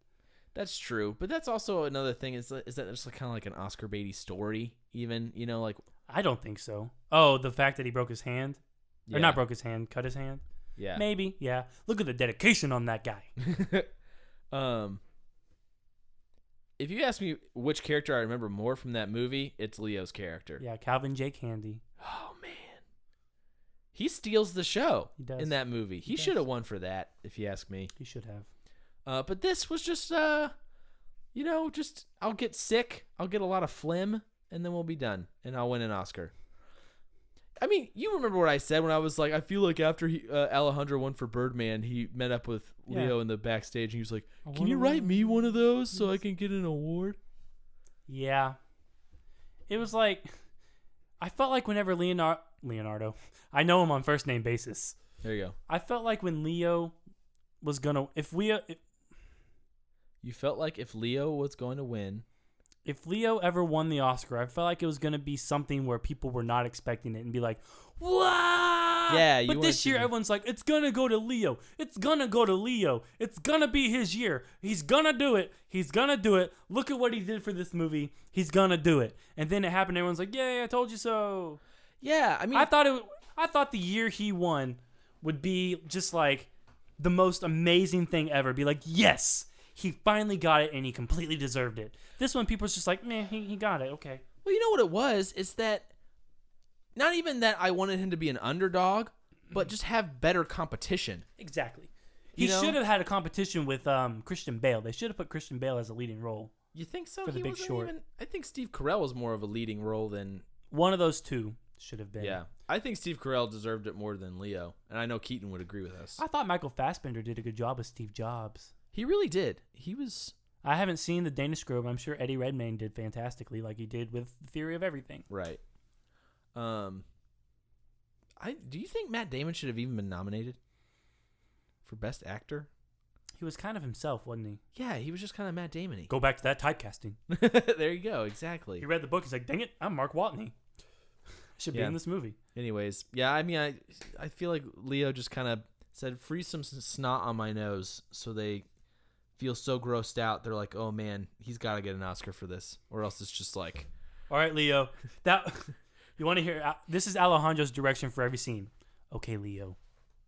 That's true. But that's also another thing, is that it's kind of like an Oscar Beatty story, even, like... I don't think so. Oh, the fact that he broke his hand? Yeah. Or not broke his hand, cut his hand? Yeah. Maybe, yeah. Look at the dedication on that guy. If you ask me which character I remember more from that movie, it's Leo's character. Yeah, Calvin J. Candy. Oh, man. He steals the show does. in that movie. He should have won for that, if you ask me. He should have. But this was just, I'll get sick, I'll get a lot of phlegm, and then we'll be done, and I'll win an Oscar. I mean, you remember what I said when I was like, I feel like after Alejandro won for Birdman, he met up with Leo in the backstage, and he was like, can you write me one of those so I can get an award? Yeah. It was like, I felt like whenever Leonardo, I know him on first name basis. There you go. I felt like when Leo was going to, you felt like if Leo was going to win. If Leo ever won the Oscar, I felt like it was going to be something where people were not expecting it and be like, "What?" Yeah, but this year everyone's like, "It's going to go to Leo. It's going to go to Leo. It's going to be his year. He's going to do it. He's going to do it. Look at what he did for this movie. He's going to do it." And then it happened. Everyone's like, "Yay, I told you so." Yeah, I mean, I thought the year he won would be just like the most amazing thing ever. Be like, "Yes, he finally got it and he completely deserved it." This one, people are just like, "Meh, he got it. Okay." Well, you know what it was? It's that not even that I wanted him to be an underdog, but just have better competition. Exactly. He should have had a competition with Christian Bale. They should have put Christian Bale as a leading role. You think so? For The Big Short. I think Steve Carell was more of a leading role than... One of those two should have been. Yeah. I think Steve Carell deserved it more than Leo, and I know Keaton would agree with us. I thought Michael Fassbender did a good job as Steve Jobs. He really did. He was... I haven't seen the Danish Girl, but I'm sure Eddie Redmayne did fantastically, like he did with The Theory of Everything. Right. Do you think Matt Damon should have even been nominated for Best Actor? He was kind of himself, wasn't he? Yeah, he was just kind of Matt Damon-y. Go back to that typecasting. There you go, exactly. He read the book. He's like, "Dang it, I'm Mark Watney. I should be in this movie." Anyways, yeah, I mean, I feel like Leo just kind of said, "Freeze some snot on my nose," so they feel so grossed out. They're like, "Oh man, he's got to get an Oscar for this," or else it's just like, "All right, Leo, that you want to hear? This is Alejandro's direction for every scene." "Okay, Leo,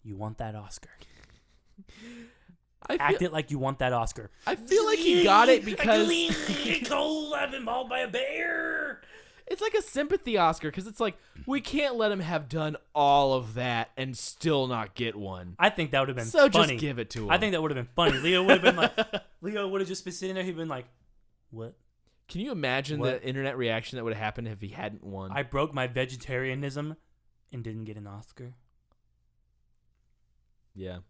you want that Oscar? Act it like you want that Oscar." I feel like he got it because I've been mauled by a bear. It's like a sympathy Oscar, because it's like, we can't let him have done all of that and still not get one. I think that would have been so funny. Just give it to him. I think that would have been funny. Leo would have been like, Leo would have just been sitting there. He'd been like, "What?" Can you imagine the internet reaction that would have happened if he hadn't won? "I broke my vegetarianism and didn't get an Oscar." Yeah.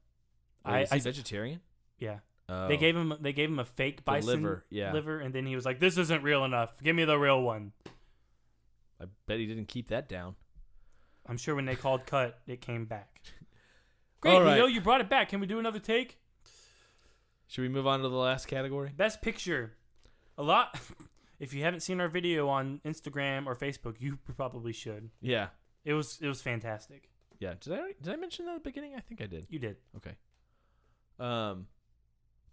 Is he vegetarian? Yeah. Oh. They gave him a fake bison liver, and then he was like, "This isn't real enough. Give me the real one." I bet he didn't keep that down. I'm sure when they called cut, it came back. Great, all right. Leo, you brought it back. Can we do another take? Should we move on to the last category? Best Picture. A lot. If you haven't seen our video on Instagram or Facebook, you probably should. Yeah. It was fantastic. Yeah. Did I mention that at the beginning? I think I did. You did. Okay.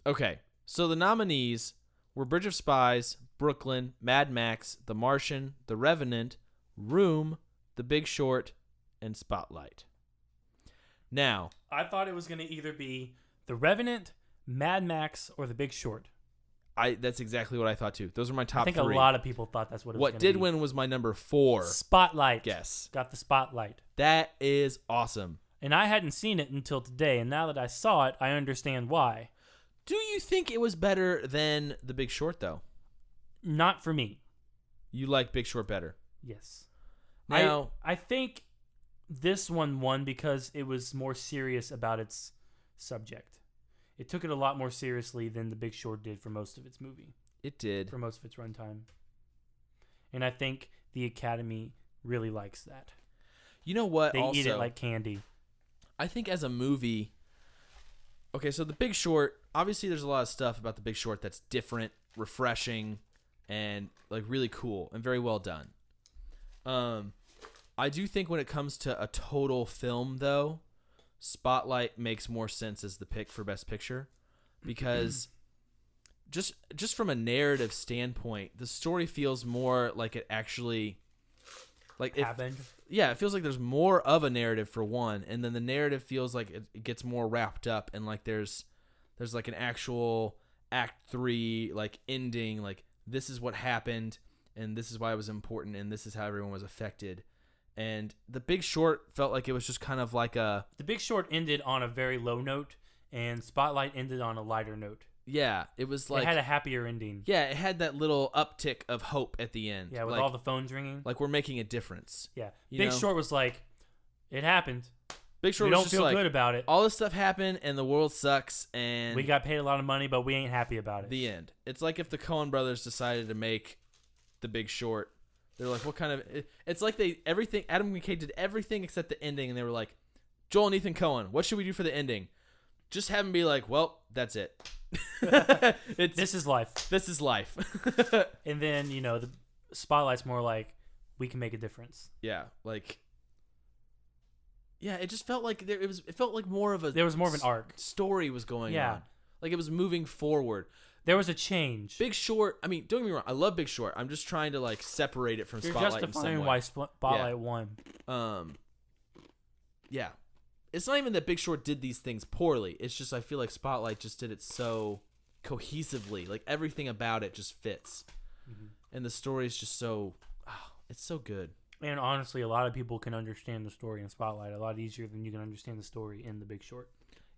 Okay. So the nominees were Bridge of Spies, Brooklyn, Mad Max, The Martian, The Revenant, Room, The Big Short, and Spotlight. Now, I thought it was going to either be The Revenant, Mad Max, or The Big Short. That's exactly what I thought too. Those are my top 3. I think a lot of people thought that's what it was. What did win was my number 4. Spotlight. Yes. Got the Spotlight. That is awesome. And I hadn't seen it until today, and now that I saw it, I understand why. Do you think it was better than The Big Short, though? Not for me. You like Big Short better? Yes. Now, I think this one won because it was more serious about its subject. it took it a lot more seriously than The Big Short did for most of its movie. It did. For most of its runtime. And I think the Academy really likes that. You know what? They also, eat it like candy. I think as a movie, okay, so The Big Short, obviously there's a lot of stuff about The Big Short that's different, refreshing, and like really cool and very well done. I do think when it comes to a total film, though, Spotlight makes more sense as the pick for Best Picture, because just from a narrative standpoint, the story feels more like it actually happened. Yeah, it feels like there's more of a narrative for one, and then the narrative feels like it gets more wrapped up, and like there's like an actual Act 3 like ending, like this is what happened, and this is why it was important, and this is how everyone was affected. And The Big Short felt like it was just kind of like a... The Big Short ended on a very low note, and Spotlight ended on a lighter note. Yeah, it was like... It had a happier ending. Yeah, it had that little uptick of hope at the end. Yeah, with like, all the phones ringing. Like we're making a difference. Yeah. Big Short was like, it happened. Big Short we was don't just feel like, good about it. All this stuff happened, and the world sucks, and... We got paid a lot of money, but we ain't happy about it. The end. It's like if the Coen brothers decided to make The Big Short... They're like, what kind of... It's like Adam McKay did everything except the ending, and they were like, Joel and Ethan Coen, what should we do for the ending? Just have him be like, well, that's it. This is life. This is life. And then, the Spotlight's more like, we can make a difference. Yeah, like... Yeah, it just felt like it felt like more of a... There was more of an arc. Story was going on. Like it was moving forward. There was a change. Big Short, I mean, don't get me wrong, I love Big Short. I'm just trying to like separate it from Spotlight. You're justifying why Spotlight won. Yeah. It's not even that Big Short did these things poorly. It's just I feel like Spotlight just did it so cohesively. Like everything about it just fits. Mm-hmm. And the story is just so... it's so good. And honestly, a lot of people can understand the story in Spotlight a lot easier than you can understand the story in The Big Short.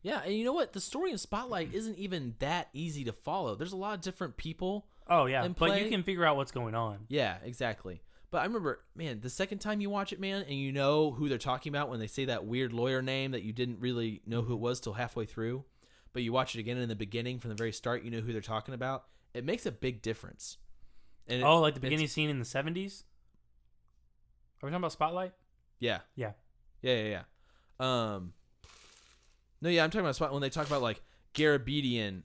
Yeah, and you know what? The story in Spotlight isn't even that easy to follow. There's a lot of different people. Oh, yeah, but you can figure out what's going on. Yeah, exactly. But I remember, man, the second time you watch it, man, and you know who they're talking about when they say that weird lawyer name that you didn't really know who it was till halfway through, but you watch it again in the beginning from the very start, you know who they're talking about, it makes a big difference. And like the beginning scene in the 70s? Are we talking about Spotlight? Yeah. Yeah. Yeah. No, yeah, I'm talking about Spotlight when they talk about like Garabedian,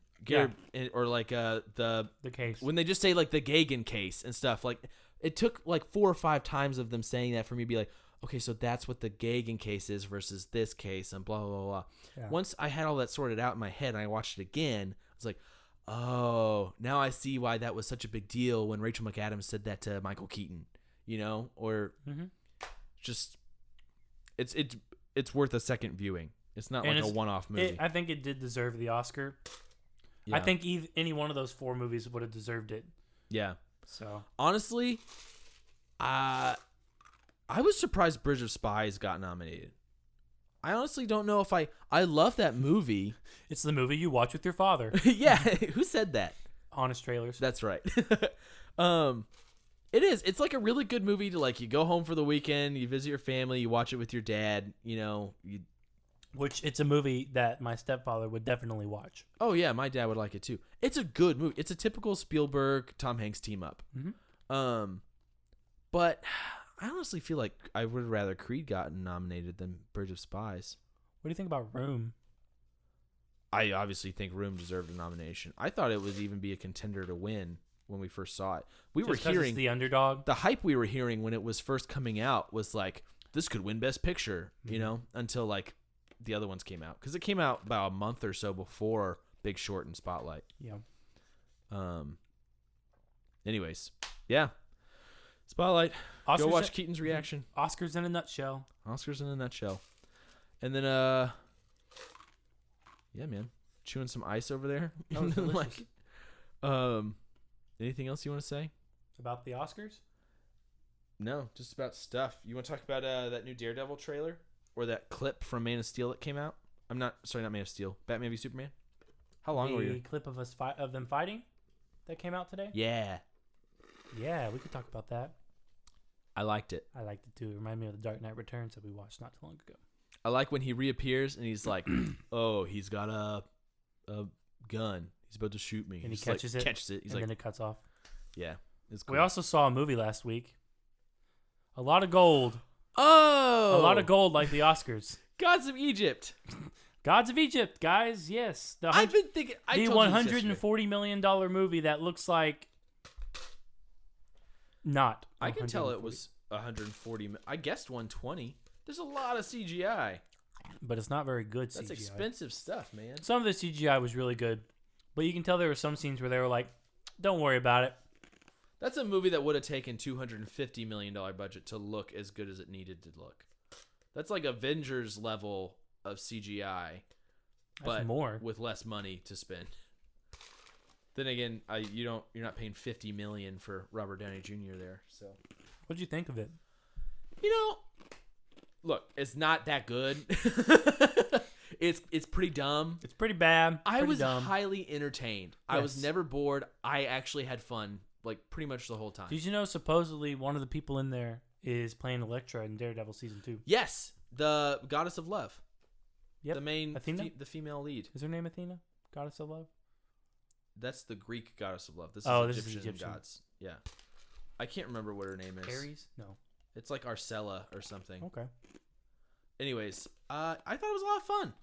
or like the case. When they just say like the Gagin case and stuff, like it took like 4 or 5 times of them saying that for me to be like, okay, so that's what the Gagin case is versus this case and blah, blah, blah, blah. Yeah. Once I had all that sorted out in my head and I watched it again, I was like, oh, now I see why that was such a big deal when Rachel McAdams said that to Michael Keaton, or just it's worth a second viewing. It's not like a one-off movie. I think it did deserve the Oscar. Yeah. I think any one of those 4 movies would have deserved it. Yeah. So honestly, I was surprised Bridge of Spies got nominated. I honestly don't know if I love that movie. It's the movie you watch with your father. Yeah, who said that? Honest Trailers. That's right. It is. It's like a really good movie to like you go home for the weekend, you visit your family, you watch it with your dad, Which it's a movie that my stepfather would definitely watch. Oh yeah, my dad would like it too. It's a good movie. It's a typical Spielberg, Tom Hanks team up. Mm-hmm. But I honestly feel like I would rather Creed gotten nominated than Bridge of Spies. What do you think about Room? I obviously think Room deserved a nomination. I thought it would even be a contender to win when we first saw it. We were hearing it's the underdog. The hype we were hearing when it was first coming out was like, this could win Best Picture, until like the other ones came out, because it came out about a month or so before Big Short and Spotlight. Yeah. Anyways, yeah. Spotlight. Oscars. Go watch Keaton's reaction. Oscars in a nutshell. Oscars in a nutshell. And then, yeah, man, chewing some ice over there. That was delicious. Anything else you want to say about the Oscars? No, just about stuff. You want to talk about that new Daredevil trailer? Or that clip from Man of Steel that came out? Not Man of Steel. Batman v Superman? How long were you? The clip of them fighting that came out today? Yeah. Yeah, we could talk about that. I liked it. I liked it too. It reminded me of The Dark Knight Returns that we watched not too long ago. I like when he reappears and he's like, oh, he's got a a gun. He's about to shoot me. And he catches it. He's and then it cuts off. yeah, it's cool. We also saw a movie last week. A lot of gold. Oh! A lot of gold like the Oscars. Gods of Egypt. Gods of Egypt, guys. Yes. I've been thinking. The $140 million movie that looks like not. I can tell it was 140. I guessed 120. There's a lot of CGI. But it's not very good CGI. That's expensive stuff, man. Some of the CGI was really good. But you can tell there were some scenes where they were like, don't worry about it. That's a movie that would have taken $250 million budget to look as good as it needed to look. That's like Avengers level of CGI, but more with less money to spend. Then again, you're not paying $50 million for Robert Downey Jr. there. So, what'd you think of it? Look, it's not that good. It's pretty dumb. It's pretty bad. I was dumb. highly entertained. Yes. I was never bored. I actually had fun, like pretty much the whole time. Did you know supposedly one of the people in there is playing Elektra in Daredevil season 2? Yes, the Goddess of Love. Yep. The main, Athena? the female lead. Is her name Athena? Goddess of Love? That's the Greek Goddess of Love. This is Egyptian gods. Yeah. I can't remember what her name is. Ares? No. It's like Arcella or something. Okay. Anyways, I thought it was a lot of fun.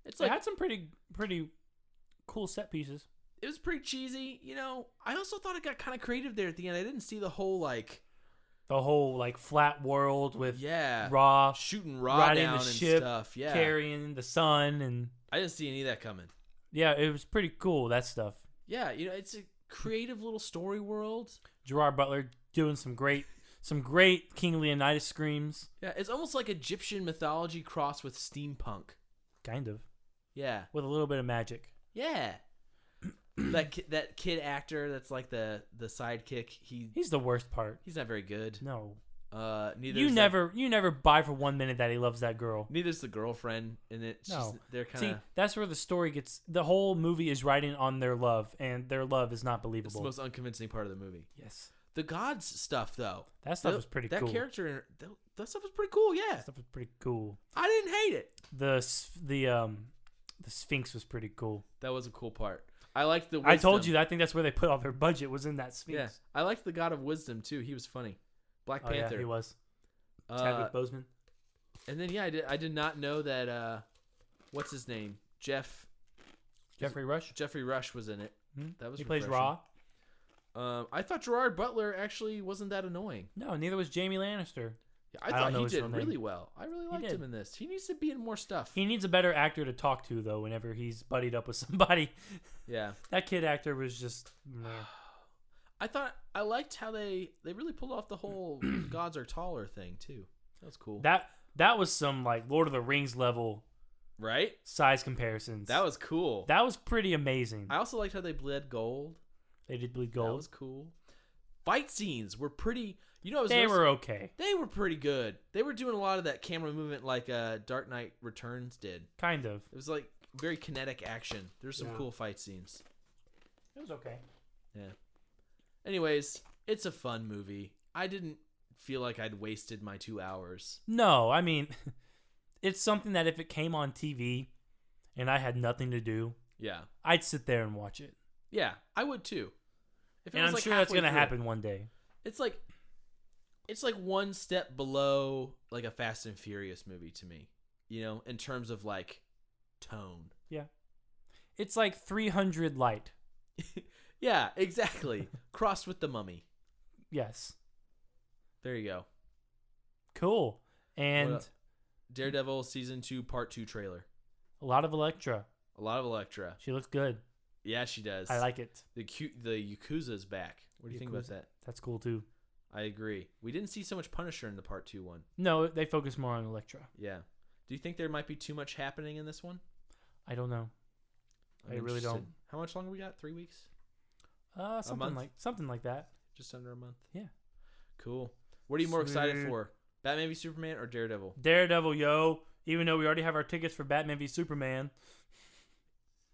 It had some pretty cool set pieces. It was pretty cheesy, I also thought it got kind of creative there at the end. I didn't see the whole flat world with shooting Ra riding down the and ship, stuff. Yeah, carrying the sun, and I didn't see any of that coming. Yeah, it was pretty cool, that stuff. Yeah, it's a creative little story world. Gerard Butler doing some great King Leonidas screams. Yeah, it's almost like Egyptian mythology crossed with steampunk. Kind of. Yeah. With a little bit of magic. Yeah. that kid actor that's like the sidekick, he's the worst part. He's not very good. No. Neither you never buy for 1 minute that he loves that girl. Neither's the girlfriend in it. No. They're kind of. See, that's where the story gets. The whole movie is riding on their love, and their love is not believable. It's the most unconvincing part of the movie. Yes. The gods stuff, though. That stuff was pretty cool. That character, that stuff was pretty cool. Yeah. That stuff was pretty cool. I didn't hate it. The Sphinx was pretty cool. That was a cool part. I liked the. I told you that. I think that's where they put all their budget was in that Sphinx. Yeah, I liked the God of Wisdom too. He was funny. Black Panther. Yeah, he was. Chadwick Boseman. And then I did not know that. What's his name? Jeffrey Rush. Jeffrey Rush was in it. Mm-hmm. That was. He plays Ra. I thought Gerard Butler actually wasn't that annoying. No, neither was Jamie Lannister. Yeah, I thought he did really well. I really liked him in this. He needs to be in more stuff. He needs a better actor to talk to, though, whenever he's buddied up with somebody. Yeah. That kid actor was just... I liked how they really pulled off the whole gods are taller thing, too. That was cool. That was some, like, Lord of the Rings level... Right? Size comparisons. That was cool. That was pretty amazing. I also liked how they bled gold. They did bleed gold. That was cool. Fight scenes were pretty... They were okay. They were pretty good. They were doing a lot of that camera movement like Dark Knight Returns did. Kind of. It was like very kinetic action. There's some cool fight scenes. It was okay. Yeah. Anyways, it's a fun movie. I didn't feel like I'd wasted my 2 hours. No, I mean, it's something that if it came on TV and I had nothing to do, I'd sit there and watch it. Yeah, I would too. And I'm sure that's going to happen one day. It's like one step below like a Fast and Furious movie to me, in terms of like tone. Yeah. It's like 300 light. Yeah, exactly. Crossed with The Mummy. Yes. There you go. Cool. And Daredevil season 2 part 2 trailer. A lot of Elektra. She looks good. Yeah, she does. I like it. The Yakuza's back. What do you think about that? That's cool too. I agree. We didn't see so much Punisher in the part 2 one. No, they focus more on Elektra. Yeah. Do you think there might be too much happening in this one? I don't know. I really don't. How much longer we got? 3 weeks? Something like that. Just under a month. Yeah. Cool. What are you more excited for? Batman v Superman or Daredevil? Daredevil, yo. Even though we already have our tickets for Batman v Superman.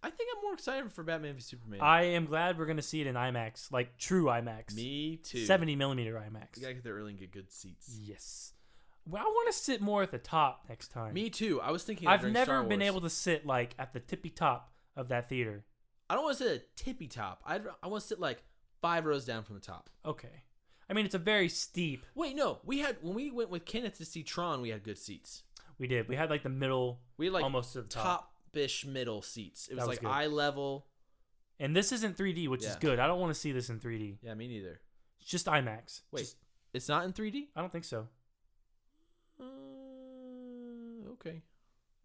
I think I'm more excited for Batman v Superman. I am glad we're going to see it in IMAX, like true IMAX. Me too. 70 millimeter IMAX. You got to get there early and get good seats. Yes. Well, I want to sit more at the top next time. Me too. I was thinking I've never been able to sit like at the tippy top of that theater. I don't want to sit at tippy top. I want to sit like 5 rows down from the top. Okay. I mean, it's a very steep. Wait, no. When we went with Kenneth to see Tron, we had good seats. We did. We had like the middle. We had like almost to the top. Top-ish middle seats. It was like good. eye level. And this isn't 3D, which is good. I don't want to see this in 3D. Yeah, me neither. It's just IMAX. Wait, it's not in 3D? I don't think so. Okay.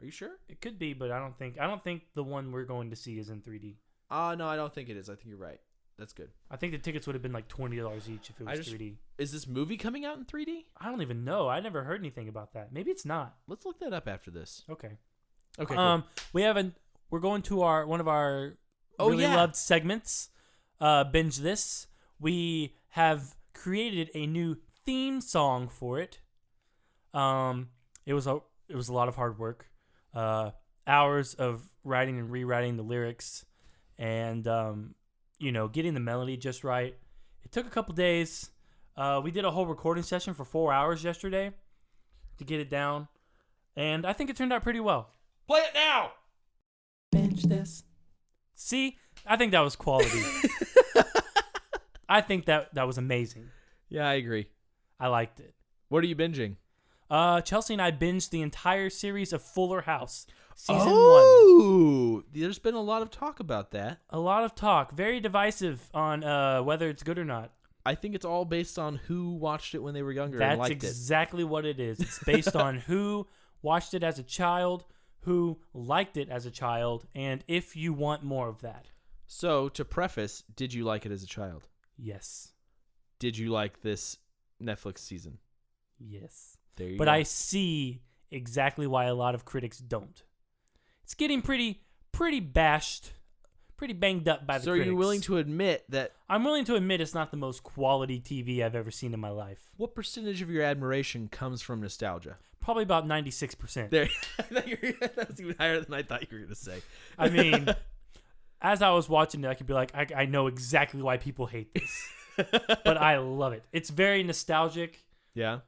Are you sure? It could be, but I don't think the one we're going to see is in 3D. No, I don't think it is. I think you're right. That's good. I think the tickets would have been like $20 each if it was 3D. Is this movie coming out in 3D? I don't even know. I never heard anything about that. Maybe it's not. Let's look that up after this. Okay. Okay. Cool. We're going to one of our loved segments. Binge This. We have created a new theme song for it. It was a lot of hard work. Hours of writing and rewriting the lyrics, and getting the melody just right. It took a couple days. We did a whole recording session for 4 hours yesterday to get it down, and I think it turned out pretty well. Play it now. Binge this. See, I think that was quality. I think that was amazing. Yeah, I agree. I liked it. What are you binging? Chelsea and I binged the entire series of Fuller House, season 1. Oh, there's been a lot of talk about that. A lot of talk. Very divisive on whether it's good or not. I think it's all based on who watched it when they were younger and liked it. That's exactly what it is. It's based on who watched it as a child, who liked it as a child, and if you want more of that. So, to preface, did you like it as a child? Yes. Did you like this Netflix season? Yes. There you go. But I see exactly why a lot of critics don't. It's getting pretty bashed, pretty banged up by the critics. So are you willing to admit that... I'm willing to admit it's not the most quality TV I've ever seen in my life. What percentage of your admiration comes from nostalgia? Probably about 96%. There, that was even higher than I thought you were going to say. I mean, as I was watching it, I could be like, I know exactly why people hate this. But I love it. It's very nostalgic. Yeah.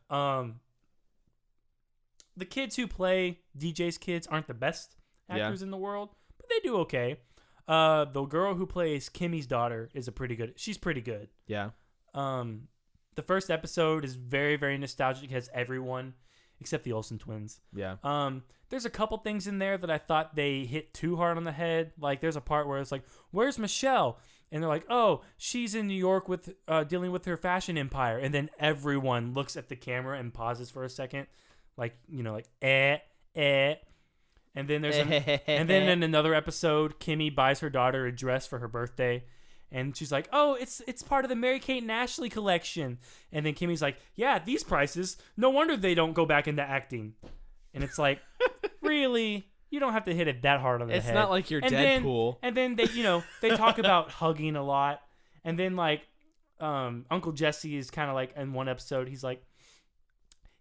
The kids who play DJ's kids aren't the best actors in the world, but they do okay. The girl who plays Kimmy's daughter is she's pretty good. Yeah. The first episode is very, very nostalgic. It has everyone except the Olsen twins. Yeah. There's a couple things in there that I thought they hit too hard on the head. Like there's a part where it's like, "Where's Michelle?" And they're like, "Oh, she's in New York with dealing with her fashion empire." And then everyone looks at the camera and pauses for a second, like And then and then in another episode, Kimmy buys her daughter a dress for her birthday, and she's like, "Oh, it's part of the Mary-Kate and Ashley collection." And then Kimmy's like, "Yeah, these prices. No wonder they don't go back into acting." And it's like, really? You don't have to hit it that hard on the head. It's not like you're Deadpool. And then they, they talk about hugging a lot. And then Uncle Jesse is kind of like in one episode, he's like,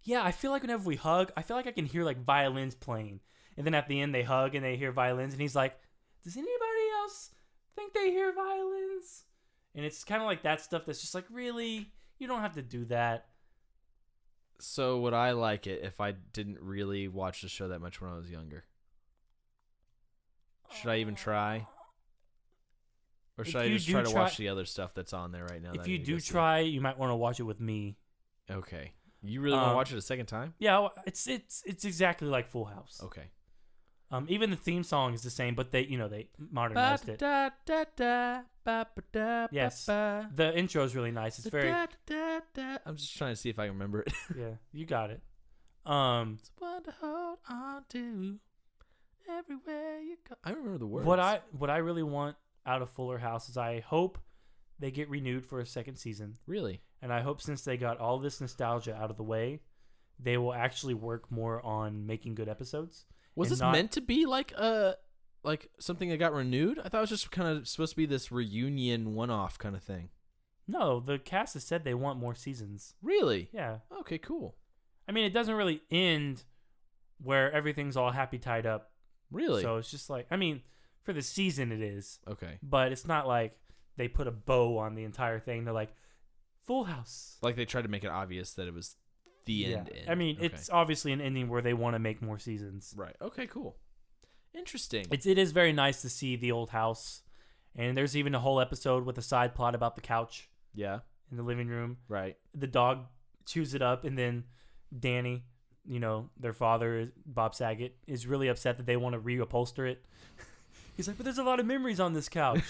"Yeah, I feel like whenever we hug, I feel like I can hear like violins playing." And then at the end they hug and they hear violins, and he's like, "Does anybody else think they hear violins?" And it's kind of like that stuff that's just like, really? You don't have to do that. So would I like it if I didn't really watch the show that much when I was younger? Should I even try? Or should I just try to watch the other stuff that's on there right now? If you do try, you might want to watch it with me. Okay. You really want to watch it a second time? Yeah, it's exactly like Full House. Okay. Even the theme song is the same, but they modernized it. Yes. The intro is really nice. It's very. I'm just trying to see if I can remember it. Yeah, you got it. It's one to hold on to everywhere you go. I remember the words. What I really want out of Fuller House is I hope they get renewed for a second season. Really? And I hope since they got all this nostalgia out of the way, they will actually work more on making good episodes. Was this meant to be like something that got renewed? I thought it was just kind of supposed to be this reunion one-off kind of thing. No, the cast has said they want more seasons. Really? Yeah. Okay, cool. I mean, it doesn't really end where everything's all happy tied up. Really? So it's just like, I mean, for the season it is. Okay. But it's not like they put a bow on the entire thing. They're like, Full House. Like they tried to make it obvious that it was the end. I mean, it's obviously an ending where they want to make more seasons. Right. Okay, cool. Interesting. It is very nice to see the old house, and there's even a whole episode with a side plot about the couch. Yeah. In the living room. Right. The dog chews it up, and then Danny, their father, Bob Saget, is really upset that they want to reupholster it. He's like, but there's a lot of memories on this couch.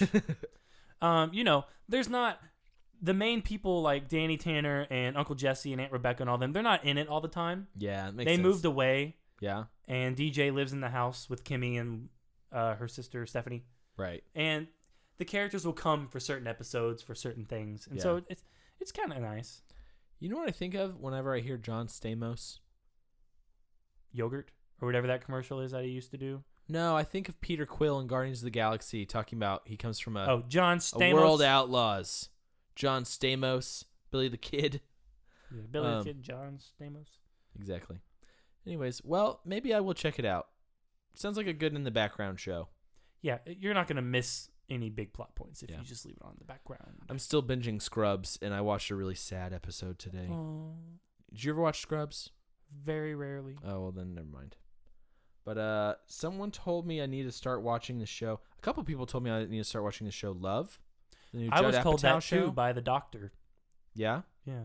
There's not the main people like Danny Tanner and Uncle Jesse and Aunt Rebecca and all them. They're not in it all the time. Yeah, it makes they sense. moved away. Yeah. And DJ lives in the house with Kimmy and her sister Stephanie. Right. And the characters will come for certain episodes for certain things, and so it's kind of nice. You know what I think of whenever I hear John Stamos? Yogurt or whatever that commercial is that he used to do. No, I think of Peter Quill in Guardians of the Galaxy talking about he comes from John Stamos. A World Outlaws. John Stamos, Billy the Kid. Yeah, Billy the Kid, John Stamos. Exactly. Anyways, well, maybe I will check it out. Sounds like a good in the background show. Yeah, you're not going to miss any big plot points if you just leave it on in the background. I'm still binging Scrubs, and I watched a really sad episode today. Oh, Did you ever watch Scrubs? very rarely. Oh, well, then never mind. But someone told me I need to start watching the show. A couple people told me I need to start watching the show Love. The new I Judd was told Apatow that show. too by the doctor. Yeah? Yeah.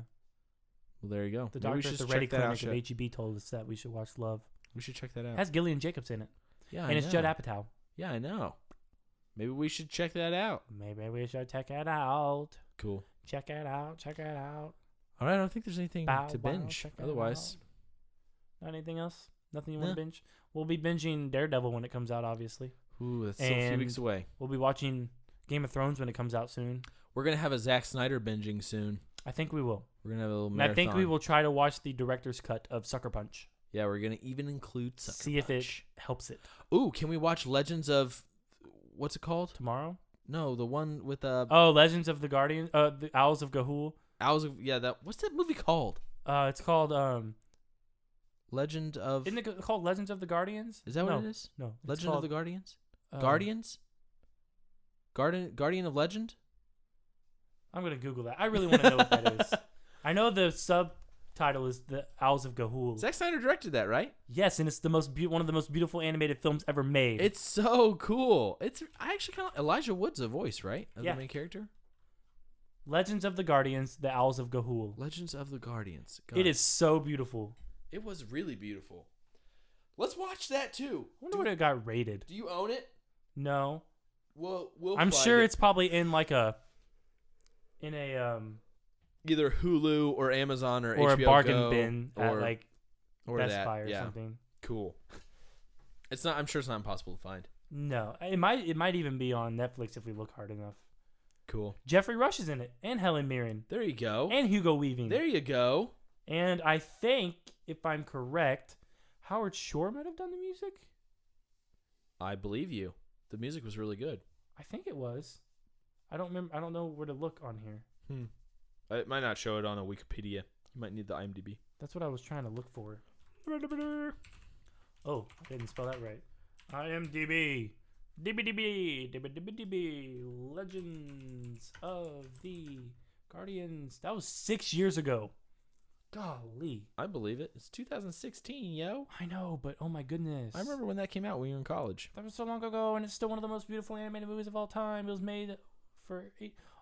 Well, there you go. The Maybe we doctor at should the Ready check that out. Clinic at HEB told us that we should watch Love. We should check that out. It has Gillian Jacobs in it. Yeah, and it's Judd Apatow. Yeah, I know. Maybe we should check that out. Maybe we should check it out. Cool. Check it out. Check it out. All right, I don't think there's anything to binge. Check it Otherwise, not anything else? Nothing you want to binge? We'll be binging Daredevil when it comes out, obviously. ooh, that's still a few weeks away. We'll be watching Game of Thrones when it comes out soon. We're gonna have a Zack Snyder binging soon. I think we will. We're gonna have a little And marathon. I think we will try to watch the director's cut of Sucker Punch. Yeah, we're gonna even include Sucker See Punch. if it helps it. Ooh, can we watch Legends of what's it called? Tomorrow? No, the one with Legends of the Guardians. The Owls of Ga'Hoole. Owls of what's that movie called? It's called Legend of. Isn't it called Legends of the Guardians? Is that what it is? No. Legend of the Guardians. Guardians. Guardian of Legend. I'm gonna Google that. I really want to know what that is. I know the subtitle is The Owls of Ga'Hoole. Zack Snyder directed that, right? Yes, and it's the one of the most beautiful animated films ever made. It's so cool. I actually kind of Elijah Wood's a voice, right? Of Yeah. the main character. Legends of the Guardians, The Owls of Ga'Hoole. Legends of the Guardians. It is so beautiful. It was really beautiful. Let's watch that too. I wonder what it got rated. Do you own it? No. We'll I'm find sure it. it's probably in a Either Hulu or Amazon or a HBO bargain Go bin at or Best that. Buy or Yeah. something. Cool. It's not. I'm sure it's not impossible to find. No, it might even be on Netflix if we look hard enough. Cool. Jeffrey Rush is in it, and Helen Mirren, There you go. and Hugo Weaving. There you go. And I think, if I'm correct, Howard Shore might have done the music. I believe you. The music was really good. I think it was. I don't remember. I don't know where to look on here. It might not show it on a Wikipedia. You might need the IMDb. That's what I was trying to look for. Oh, I didn't spell that right. IMDb. DB. Legends of the Guardians. That was 6 years ago. Golly. I believe it. It's 2016, yo. I know, but oh my goodness. I remember when that came out when you were in college. That was so long ago, and it's still one of the most beautiful animated movies of all time. It was made for...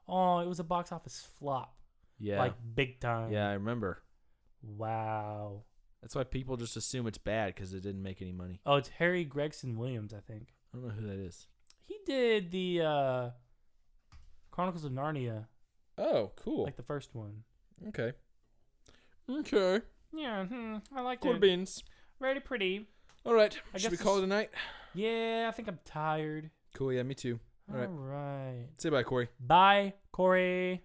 Oh, it was a box office flop. Yeah. Like, big time. Yeah, I remember. Wow. That's why people just assume it's bad because it didn't make any money. Oh, it's Harry Gregson Williams, I think. I don't know who that is. He did the Chronicles of Narnia. Oh, cool. Like the first one. Okay. Yeah, I like Cool it. beans. Very pretty. All right. I Should we guess call it a night? Yeah, I think I'm tired. Cool. Yeah, me too. All right. All right. Say bye, Kory. Bye, Kory.